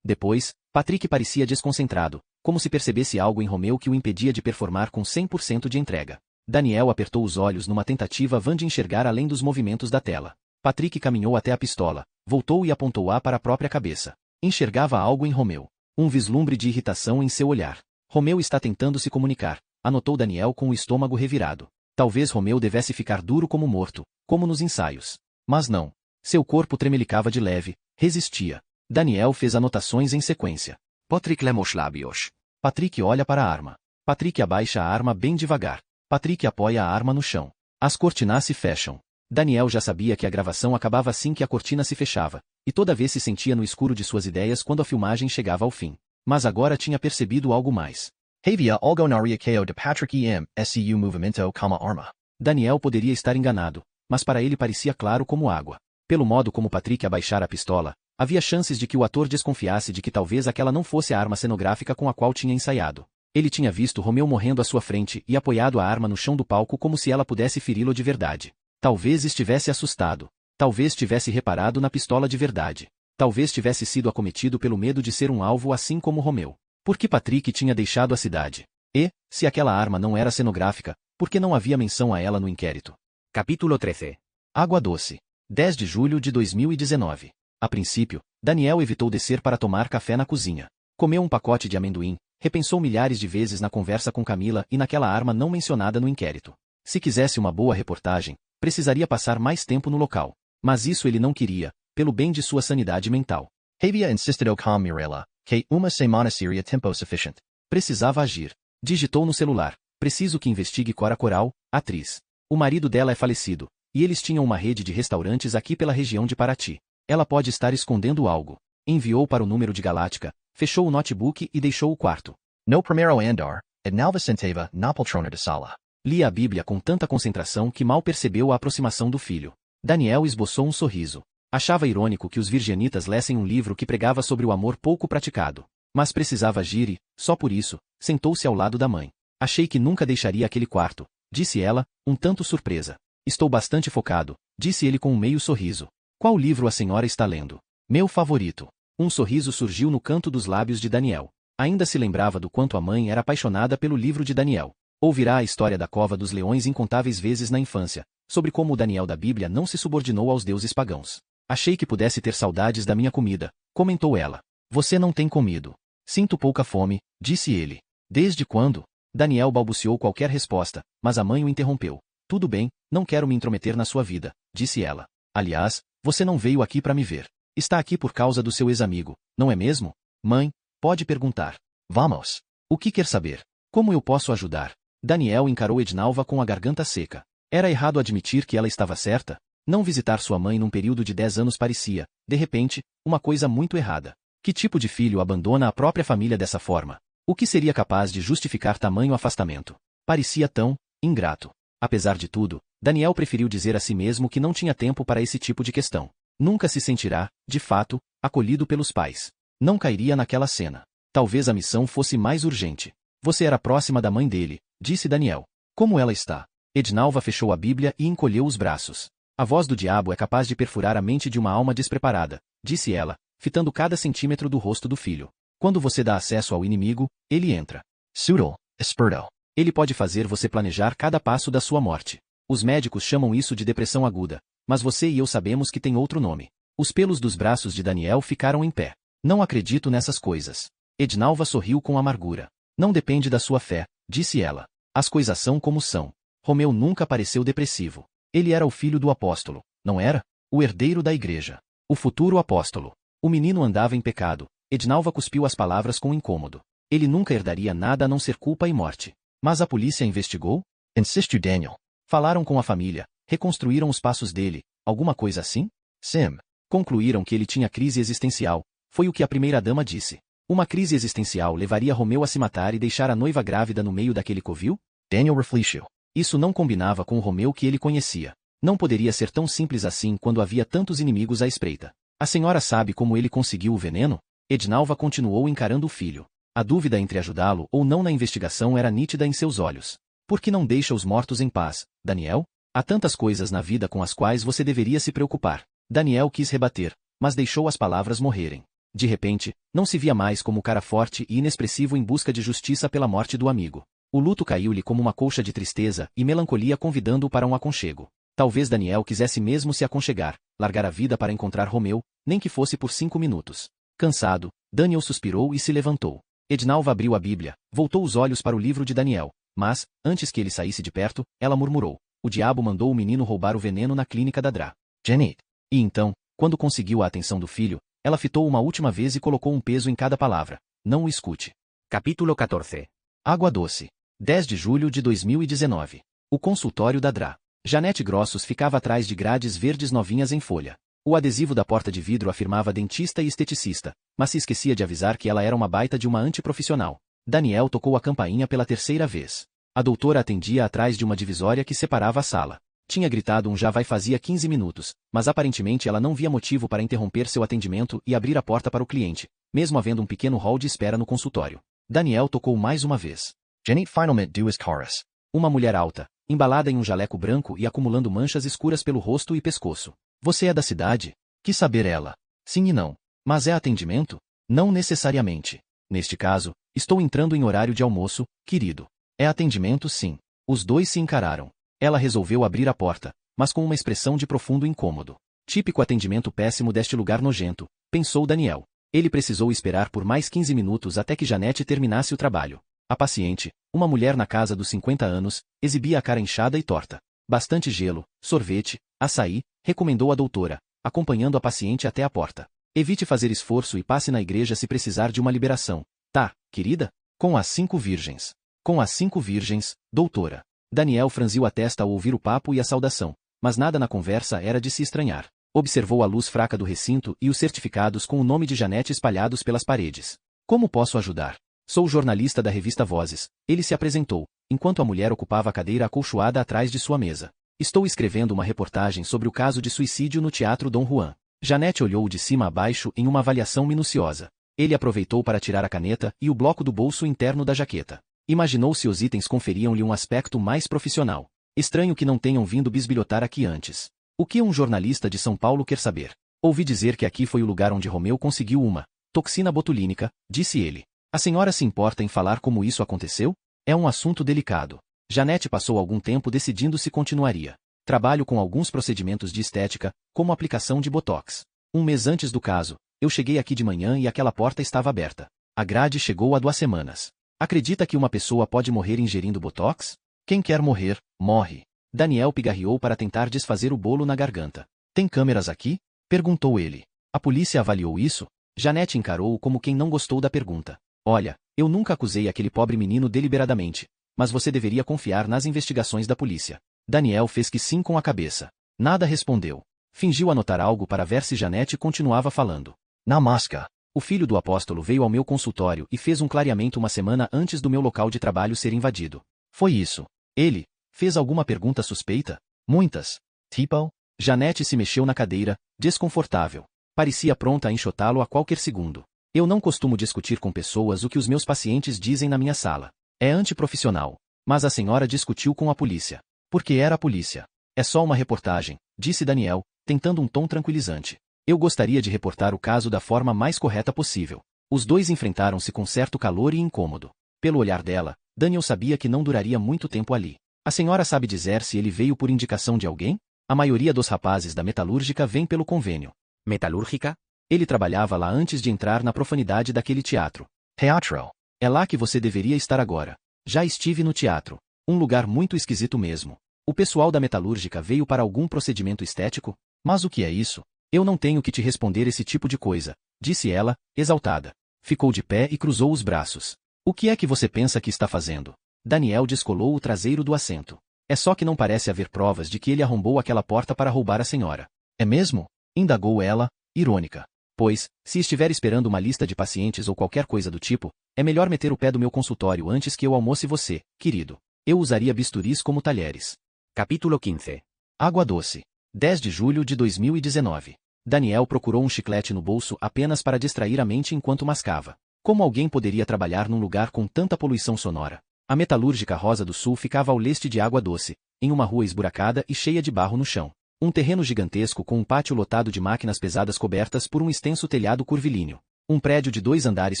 [SPEAKER 1] Depois, Patrick parecia desconcentrado, como se percebesse algo em Romeu que o impedia de performar com 100% de entrega. Daniel apertou os olhos numa tentativa vã de enxergar além dos movimentos da tela. Patrick caminhou até a pistola, voltou e apontou-a para a própria cabeça. Enxergava algo em Romeu. Um vislumbre de irritação em seu olhar. Romeu está tentando se comunicar, anotou Daniel com o estômago revirado. Talvez Romeu devesse ficar duro como morto, como nos ensaios. Mas não. Seu corpo tremelicava de leve, resistia. Daniel fez anotações em sequência.
[SPEAKER 3] Patrick lema os lábios.
[SPEAKER 1] Patrick olha para a arma. Patrick abaixa a arma bem devagar. Patrick apoia a arma no chão. As cortinas se fecham. Daniel já sabia que a gravação acabava assim que a cortina se fechava, e toda vez se sentia no escuro de suas ideias quando a filmagem chegava ao fim. Mas agora tinha percebido algo mais.
[SPEAKER 2] Havia algo naria kao de Patrick SCU movimento como arma.
[SPEAKER 1] Daniel poderia estar enganado, mas para ele parecia claro como água. Pelo modo como Patrick abaixara a pistola, havia chances de que o ator desconfiasse de que talvez aquela não fosse a arma cenográfica com a qual tinha ensaiado. Ele tinha visto Romeu morrendo à sua frente e apoiado a arma no chão do palco como se ela pudesse feri-lo de verdade. Talvez estivesse assustado. Talvez tivesse reparado na pistola de verdade. Talvez tivesse sido acometido pelo medo de ser um alvo assim como Romeu. Por que Patrick tinha deixado a cidade? E, se aquela arma não era cenográfica, por que não havia menção a ela no inquérito?
[SPEAKER 3] Capítulo 13.
[SPEAKER 1] Água Doce. 10 de julho de 2019. A princípio, Daniel evitou descer para tomar café na cozinha. Comeu um pacote de amendoim, repensou milhares de vezes na conversa com Camila e naquela arma não mencionada no inquérito. Se quisesse uma boa reportagem, precisaria passar mais tempo no local. Mas isso ele não queria, pelo bem de sua sanidade mental.
[SPEAKER 2] Havia insistido com Mirella, que uma semana seria tempo suficiente.
[SPEAKER 1] Precisava agir. Digitou no celular. Preciso que investigue Cora Coral, atriz. O marido dela é falecido, e eles tinham uma rede de restaurantes aqui pela região de Paraty. Ela pode estar escondendo algo. Enviou para o número de Galáctica, fechou o notebook e deixou o quarto.
[SPEAKER 2] No primeiro andar, Ednalva sentava na poltrona de sala.
[SPEAKER 1] Lia a Bíblia com tanta concentração que mal percebeu a aproximação do filho. Daniel esboçou um sorriso. Achava irônico que os virgianitas lessem um livro que pregava sobre o amor pouco praticado. Mas precisava agir e, só por isso, sentou-se ao lado da mãe. Achei que nunca deixaria aquele quarto, disse ela, um tanto surpresa. Estou bastante focado, disse ele com um meio sorriso. Qual livro a senhora está lendo? Meu favorito. Um sorriso surgiu no canto dos lábios de Daniel. Ainda se lembrava do quanto a mãe era apaixonada pelo livro de Daniel. Ouvirá a história da cova dos leões incontáveis vezes na infância, sobre como o Daniel da Bíblia não se subordinou aos deuses pagãos. Achei que pudesse ter saudades da minha comida, comentou ela. Você não tem comido. Sinto pouca fome, disse ele. Desde quando? Daniel balbuciou qualquer resposta, mas a mãe o interrompeu. Tudo bem, não quero me intrometer na sua vida, disse ela. Aliás, você não veio aqui para me ver. Está aqui por causa do seu ex-amigo, não é mesmo? Mãe, pode perguntar. Vamos. O que quer saber? Como eu posso ajudar? Daniel encarou Ednalva com a garganta seca. Era errado admitir que ela estava certa? Não visitar sua mãe num período de 10 anos parecia, de repente, uma coisa muito errada. Que tipo de filho abandona a própria família dessa forma? O que seria capaz de justificar tamanho afastamento? Parecia tão ingrato. Apesar de tudo, Daniel preferiu dizer a si mesmo que não tinha tempo para esse tipo de questão. Nunca se sentirá, de fato, acolhido pelos pais. Não cairia naquela cena. Talvez a missão fosse mais urgente. Você era próxima da mãe dele, disse Daniel. Como ela está? Ednalva fechou a Bíblia e encolheu os braços. A voz do diabo é capaz de perfurar a mente de uma alma despreparada, disse ela, fitando cada centímetro do rosto do filho. Quando você dá acesso ao inimigo, ele entra.
[SPEAKER 2] Pseudo, esperto.
[SPEAKER 1] Ele pode fazer você planejar cada passo da sua morte. Os médicos chamam isso de depressão aguda, mas você e eu sabemos que tem outro nome. Os pelos dos braços de Daniel ficaram em pé. Não acredito nessas coisas. Ednalva sorriu com amargura. Não depende da sua fé, disse ela. As coisas são como são. Romeu nunca pareceu depressivo. Ele era o filho do apóstolo, não era? O herdeiro da igreja. O futuro apóstolo. O menino andava em pecado. Ednalva cuspiu as palavras com incômodo. Ele nunca herdaria nada a não ser culpa e morte. Mas a polícia investigou?
[SPEAKER 2] Insistiu Daniel.
[SPEAKER 1] Falaram com a família, reconstruíram os passos dele, alguma coisa assim?
[SPEAKER 2] Sim.
[SPEAKER 1] Concluíram que ele tinha crise existencial, foi o que a primeira-dama disse. Uma crise existencial levaria Romeu a se matar e deixar a noiva grávida no meio daquele covil?
[SPEAKER 2] Daniel refletiu.
[SPEAKER 1] Isso não combinava com o Romeu que ele conhecia. Não poderia ser tão simples assim quando havia tantos inimigos à espreita. A senhora sabe como ele conseguiu o veneno? Ednalva continuou encarando o filho. A dúvida entre ajudá-lo ou não na investigação era nítida em seus olhos. Por que não deixa os mortos em paz, Daniel? Há tantas coisas na vida com as quais você deveria se preocupar. Daniel quis rebater, mas deixou as palavras morrerem. De repente, não se via mais como o cara forte e inexpressivo em busca de justiça pela morte do amigo. O luto caiu-lhe como uma colcha de tristeza e melancolia convidando-o para um aconchego. Talvez Daniel quisesse mesmo se aconchegar, largar a vida para encontrar Romeu, nem que fosse por 5 minutos. Cansado, Daniel suspirou e se levantou. Ednalva abriu a Bíblia, voltou os olhos para o livro de Daniel, mas, antes que ele saísse de perto, ela murmurou. O diabo mandou o menino roubar o veneno na clínica da Dra.
[SPEAKER 2] Janet.
[SPEAKER 1] E então, quando conseguiu a atenção do filho, ela fitou uma última vez e colocou um peso em cada palavra. Não o escute.
[SPEAKER 3] Capítulo 14.
[SPEAKER 1] Água doce. 10 de julho de 2019. O consultório da Dra. Janete Grossos ficava atrás de grades verdes novinhas em folha. O adesivo da porta de vidro afirmava dentista e esteticista, mas se esquecia de avisar que ela era uma baita de uma antiprofissional. Daniel tocou a campainha pela 3ª vez. A doutora atendia atrás de uma divisória que separava a sala. Tinha gritado um já vai fazia 15 minutos, mas aparentemente ela não via motivo para interromper seu atendimento e abrir a porta para o cliente, mesmo havendo um pequeno hall de espera no consultório. Daniel tocou mais uma vez.
[SPEAKER 2] Janet finalmente duas caras.
[SPEAKER 1] Uma mulher alta, embalada em um jaleco branco e acumulando manchas escuras pelo rosto e pescoço. Você é da cidade? Quis saber ela. Sim e não. Mas é atendimento? Não necessariamente. Neste caso, estou entrando em horário de almoço, querido. É atendimento sim. Os dois se encararam. Ela resolveu abrir a porta, mas com uma expressão de profundo incômodo. Típico atendimento péssimo deste lugar nojento, pensou Daniel. Ele precisou esperar por mais 15 minutos até que Janete terminasse o trabalho. A paciente, uma mulher na casa dos 50 anos, exibia a cara inchada e torta. Bastante gelo, sorvete, açaí, recomendou a doutora, acompanhando a paciente até a porta. Evite fazer esforço e passe na igreja se precisar de uma liberação. Tá, querida? Com as 5 virgens. Com as 5 virgens, doutora. Daniel franziu a testa ao ouvir o papo e a saudação, mas nada na conversa era de se estranhar. Observou a luz fraca do recinto e os certificados com o nome de Janete espalhados pelas paredes. Como posso ajudar? Sou jornalista da revista Vozes. Ele se apresentou, enquanto a mulher ocupava a cadeira acolchoada atrás de sua mesa. Estou escrevendo uma reportagem sobre o caso de suicídio no Teatro Dom Juan. Janete olhou de cima a baixo em uma avaliação minuciosa. Ele aproveitou para tirar a caneta e o bloco do bolso interno da jaqueta. Imaginou se os itens conferiam-lhe um aspecto mais profissional. Estranho que não tenham vindo bisbilhotar aqui antes. O que um jornalista de São Paulo quer saber? Ouvi dizer que aqui foi o lugar onde Romeu conseguiu uma toxina botulínica, disse ele. A senhora se importa em falar como isso aconteceu? É um assunto delicado. Janete passou algum tempo decidindo se continuaria. Trabalho com alguns procedimentos de estética, como aplicação de botox. Um mês antes do caso, eu cheguei aqui de manhã e aquela porta estava aberta. A grade chegou há 2 semanas. Acredita que uma pessoa pode morrer ingerindo botox? Quem quer morrer, morre. Daniel pigarreou para tentar desfazer o bolo na garganta. Tem câmeras aqui? Perguntou ele. A polícia avaliou isso? Janete encarou-o como quem não gostou da pergunta. Olha, eu nunca acusei aquele pobre menino deliberadamente, mas você deveria confiar nas investigações da polícia. Daniel fez que sim com a cabeça. Nada respondeu. Fingiu anotar algo para ver se Janete continuava falando.
[SPEAKER 2] Namaskar.
[SPEAKER 1] O filho do apóstolo veio ao meu consultório e fez um clareamento uma semana antes do meu local de trabalho ser invadido. Foi isso. Ele fez alguma pergunta suspeita? Muitas.
[SPEAKER 2] Tipo?
[SPEAKER 1] Janete se mexeu na cadeira, desconfortável. Parecia pronta a enxotá-lo a qualquer segundo. Eu não costumo discutir com pessoas o que os meus pacientes dizem na minha sala. É antiprofissional. Mas a senhora discutiu com a polícia. Porque era a polícia. É só uma reportagem, disse Daniel, tentando um tom tranquilizante. Eu gostaria de reportar o caso da forma mais correta possível. Os dois enfrentaram-se com certo calor e incômodo. Pelo olhar dela, Daniel sabia que não duraria muito tempo ali. A senhora sabe dizer se ele veio por indicação de alguém? A maioria dos rapazes da metalúrgica vem pelo convênio.
[SPEAKER 3] Metalúrgica?
[SPEAKER 1] Ele trabalhava lá antes de entrar na profanidade daquele teatro.
[SPEAKER 2] Teatro.
[SPEAKER 1] É lá que você deveria estar agora. Já estive no teatro. Um lugar muito esquisito mesmo. O pessoal da metalúrgica veio para algum procedimento estético? Mas o que é isso? Eu não tenho que te responder esse tipo de coisa, disse ela, exaltada. Ficou de pé e cruzou os braços. O que é que você pensa que está fazendo? Daniel descolou o traseiro do assento. É só que não parece haver provas de que ele arrombou aquela porta para roubar a senhora. É mesmo? Indagou ela, irônica. Pois, se estiver esperando uma lista de pacientes ou qualquer coisa do tipo, é melhor meter o pé do meu consultório antes que eu almoce você, querido. Eu usaria bisturis como talheres.
[SPEAKER 3] Capítulo 15.
[SPEAKER 1] Água doce. 10 de julho de 2019. Daniel procurou um chiclete no bolso apenas para distrair a mente enquanto mascava. Como alguém poderia trabalhar num lugar com tanta poluição sonora? A metalúrgica Rosa do Sul ficava ao leste de Água Doce, em uma rua esburacada e cheia de barro no chão. Um terreno gigantesco com um pátio lotado de máquinas pesadas cobertas por um extenso telhado curvilíneo. Um prédio de 2 andares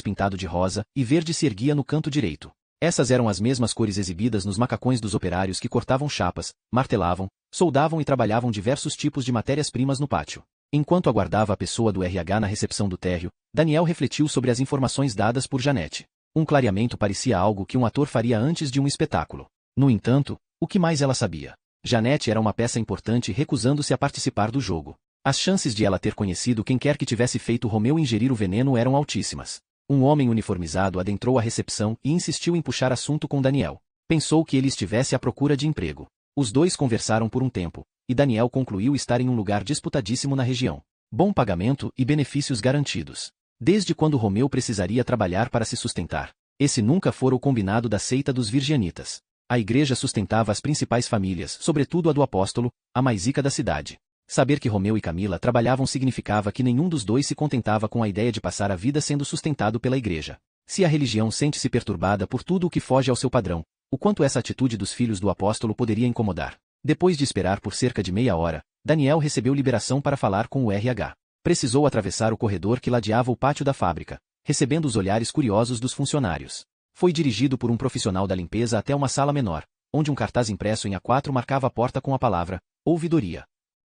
[SPEAKER 1] pintado de rosa e verde se erguia no canto direito. Essas eram as mesmas cores exibidas nos macacões dos operários que cortavam chapas, martelavam, soldavam e trabalhavam diversos tipos de matérias-primas no pátio. Enquanto aguardava a pessoa do RH na recepção do térreo, Daniel refletiu sobre as informações dadas por Janete. Um clareamento parecia algo que um ator faria antes de um espetáculo. No entanto, o que mais ela sabia? Janete era uma peça importante recusando-se a participar do jogo. As chances de ela ter conhecido quem quer que tivesse feito Romeu ingerir o veneno eram altíssimas. Um homem uniformizado adentrou a recepção e insistiu em puxar assunto com Daniel. Pensou que ele estivesse à procura de emprego. Os dois conversaram por um tempo, e Daniel concluiu estar em um lugar disputadíssimo na região. Bom pagamento e benefícios garantidos. Desde quando Romeu precisaria trabalhar para se sustentar? Esse nunca fora o combinado da seita dos virgianitas. A igreja sustentava as principais famílias, sobretudo a do apóstolo, a mais rica da cidade. Saber que Romeu e Camila trabalhavam significava que nenhum dos dois se contentava com a ideia de passar a vida sendo sustentado pela igreja. Se a religião sente-se perturbada por tudo o que foge ao seu padrão, o quanto essa atitude dos filhos do apóstolo poderia incomodar? Depois de esperar por cerca de meia hora, Daniel recebeu liberação para falar com o RH. Precisou atravessar o corredor que ladeava o pátio da fábrica, recebendo os olhares curiosos dos funcionários. Foi dirigido por um profissional da limpeza até uma sala menor, onde um cartaz impresso em A4 marcava a porta com a palavra ouvidoria.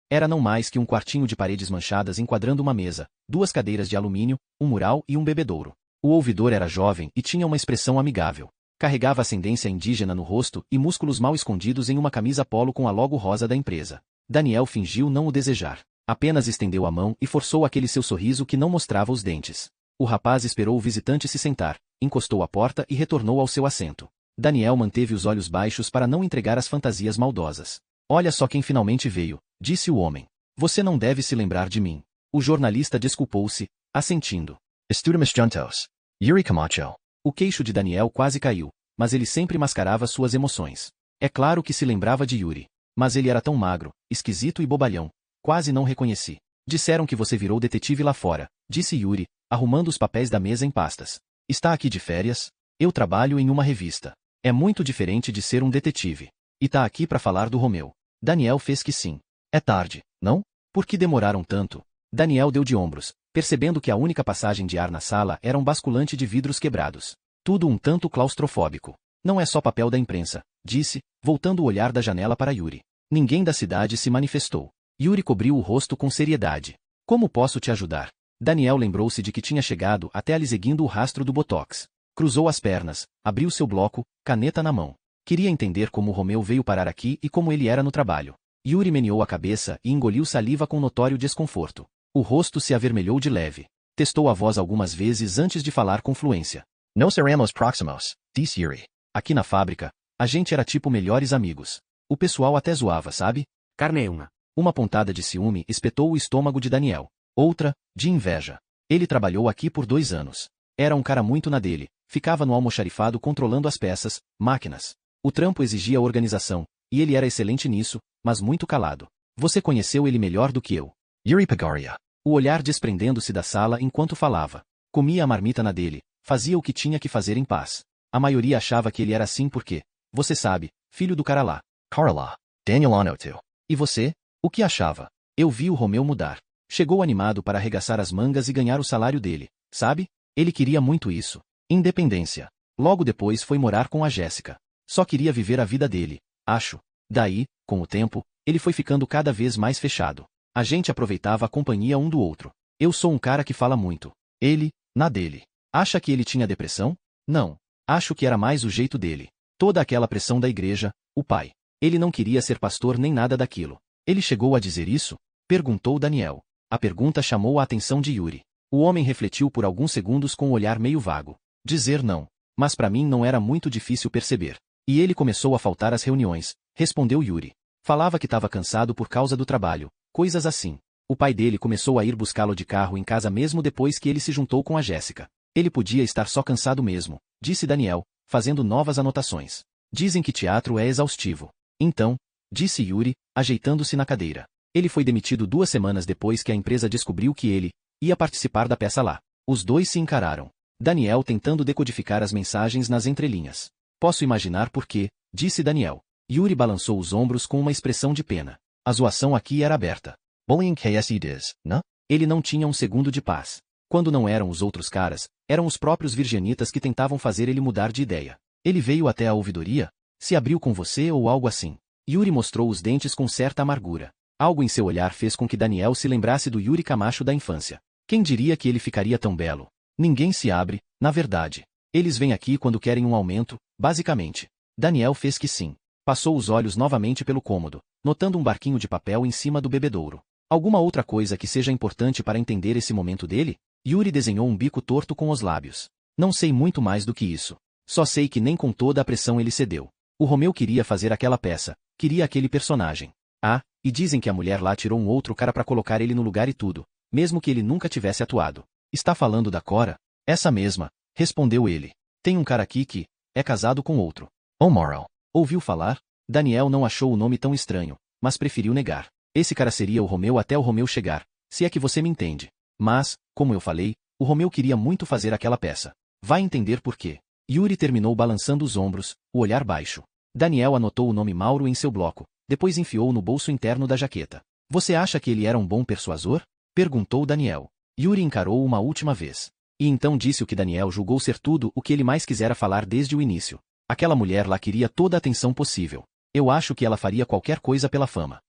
[SPEAKER 1] Era não mais que um quartinho de paredes manchadas enquadrando uma mesa, 2 cadeiras de alumínio, um mural e um bebedouro. O ouvidor era jovem e tinha uma expressão amigável. Carregava ascendência indígena no rosto e músculos mal escondidos em uma camisa polo com a logo rosa da empresa. Daniel fingiu não o desejar. Apenas estendeu a mão e forçou aquele seu sorriso que não mostrava os dentes. O rapaz esperou o visitante se sentar, encostou a porta e retornou ao seu assento. Daniel manteve os olhos baixos para não entregar as fantasias maldosas. Olha só quem finalmente veio, disse o homem. Você não deve se lembrar de mim. O jornalista desculpou-se, assentindo.
[SPEAKER 2] Estudamos juntos. Yuri Camacho.
[SPEAKER 1] O queixo de Daniel quase caiu, mas ele sempre mascarava suas emoções. É claro que se lembrava de Yuri. Mas ele era tão magro, esquisito e bobalhão. Quase não reconheci. Disseram que você virou detetive lá fora, disse Yuri, arrumando os papéis da mesa em pastas. Está aqui de férias? Eu trabalho em uma revista. É muito diferente de ser um detetive. E tá aqui para falar do Romeu. Daniel fez que sim. É tarde, não? Por que demoraram tanto? Daniel deu de ombros, percebendo que a única passagem de ar na sala era um basculante de vidros quebrados. Tudo um tanto claustrofóbico. Não é só papel da imprensa, disse, voltando o olhar da janela para Yuri. Ninguém da cidade se manifestou. Yuri cobriu o rosto com seriedade. Como posso te ajudar? Daniel lembrou-se de que tinha chegado até ali seguindo o rastro do Botox. Cruzou as pernas, abriu seu bloco, caneta na mão. Queria entender como Romeu veio parar aqui e como ele era no trabalho. Yuri meneou a cabeça e engoliu saliva com notório desconforto. O rosto se avermelhou de leve. Testou a voz algumas vezes antes de falar com fluência.
[SPEAKER 2] Nos seremos próximos, disse Yuri.
[SPEAKER 1] Aqui na fábrica, a gente era tipo melhores amigos. O pessoal até zoava, sabe?
[SPEAKER 3] Carne una.
[SPEAKER 1] Uma pontada de ciúme espetou o estômago de Daniel. Outra, de inveja. Ele trabalhou aqui por 2 anos. Era um cara muito na dele, ficava no almoxarifado controlando as peças, máquinas. O trampo exigia organização, e ele era excelente nisso, mas muito calado. Você conheceu ele melhor do que eu.
[SPEAKER 2] Yuri Pagaria.
[SPEAKER 1] O olhar desprendendo-se da sala enquanto falava. Comia a marmita na dele, fazia o que tinha que fazer em paz. A maioria achava que ele era assim porque, você sabe, filho do cara lá.
[SPEAKER 2] Cara lá. Daniel Anoto.
[SPEAKER 1] E você? O que achava? Eu vi o Romeu mudar. Chegou animado para arregaçar as mangas e ganhar o salário dele, sabe? Ele queria muito isso. Independência. Logo depois foi morar com a Jéssica. Só queria viver a vida dele, acho. Daí, com o tempo, ele foi ficando cada vez mais fechado. A gente aproveitava a companhia um do outro. Eu sou um cara que fala muito. Ele, na dele. Acha que ele tinha depressão? Não. Acho que era mais o jeito dele. Toda aquela pressão da igreja, o pai. Ele não queria ser pastor nem nada daquilo. Ele chegou a dizer isso? Perguntou Daniel. A pergunta chamou a atenção de Yuri. O homem refletiu por alguns segundos com um olhar meio vago. Dizer não. Mas para mim não era muito difícil perceber. E ele começou a faltar às reuniões, respondeu Yuri. Falava que estava cansado por causa do trabalho, coisas assim. O pai dele começou a ir buscá-lo de carro em casa mesmo depois que ele se juntou com a Jéssica. Ele podia estar só cansado mesmo, disse Daniel, fazendo novas anotações. Dizem que teatro é exaustivo. Então, disse Yuri, ajeitando-se na cadeira. Ele foi demitido 2 semanas depois que a empresa descobriu que ele ia participar da peça lá. Os dois se encararam. Daniel tentando decodificar as mensagens nas entrelinhas. Posso imaginar por quê, disse Daniel. Yuri balançou os ombros com uma expressão de pena. A zoação aqui era aberta.
[SPEAKER 2] Bullying KSE diz, né?
[SPEAKER 1] Ele não tinha um segundo de paz. Quando não eram os outros caras, eram os próprios virginitas que tentavam fazer ele mudar de ideia. Ele veio até a ouvidoria? Se abriu com você ou algo assim? Yuri mostrou os dentes com certa amargura. Algo em seu olhar fez com que Daniel se lembrasse do Yuri Camacho da infância. Quem diria que ele ficaria tão belo? Ninguém se abre, na verdade. Eles vêm aqui quando querem um aumento, basicamente. Daniel fez que sim. Passou os olhos novamente pelo cômodo, notando um barquinho de papel em cima do bebedouro. Alguma outra coisa que seja importante para entender esse momento dele? Yuri desenhou um bico torto com os lábios. Não sei muito mais do que isso. Só sei que nem com toda a pressão ele cedeu. O Romeu queria fazer aquela peça, queria aquele personagem. Ah, e dizem que a mulher lá tirou um outro cara para colocar ele no lugar e tudo, mesmo que ele nunca tivesse atuado. Está falando da Cora? Essa mesma, respondeu ele. Tem um cara aqui que é casado com outro.
[SPEAKER 2] Omaro.
[SPEAKER 1] Ouviu falar? Daniel não achou o nome tão estranho, mas preferiu negar. Esse cara seria o Romeu até o Romeu chegar, se é que você me entende. Mas, como eu falei, o Romeu queria muito fazer aquela peça. Vai entender por quê. Yuri terminou balançando os ombros, o olhar baixo. Daniel anotou o nome Mauro em seu bloco, depois enfiou no bolso interno da jaqueta. Você acha que ele era um bom persuasor? Perguntou Daniel. Yuri encarou uma última vez. E então disse o que Daniel julgou ser tudo o que ele mais quisera falar desde o início. Aquela mulher lá queria toda a atenção possível. Eu acho que ela faria qualquer coisa pela fama.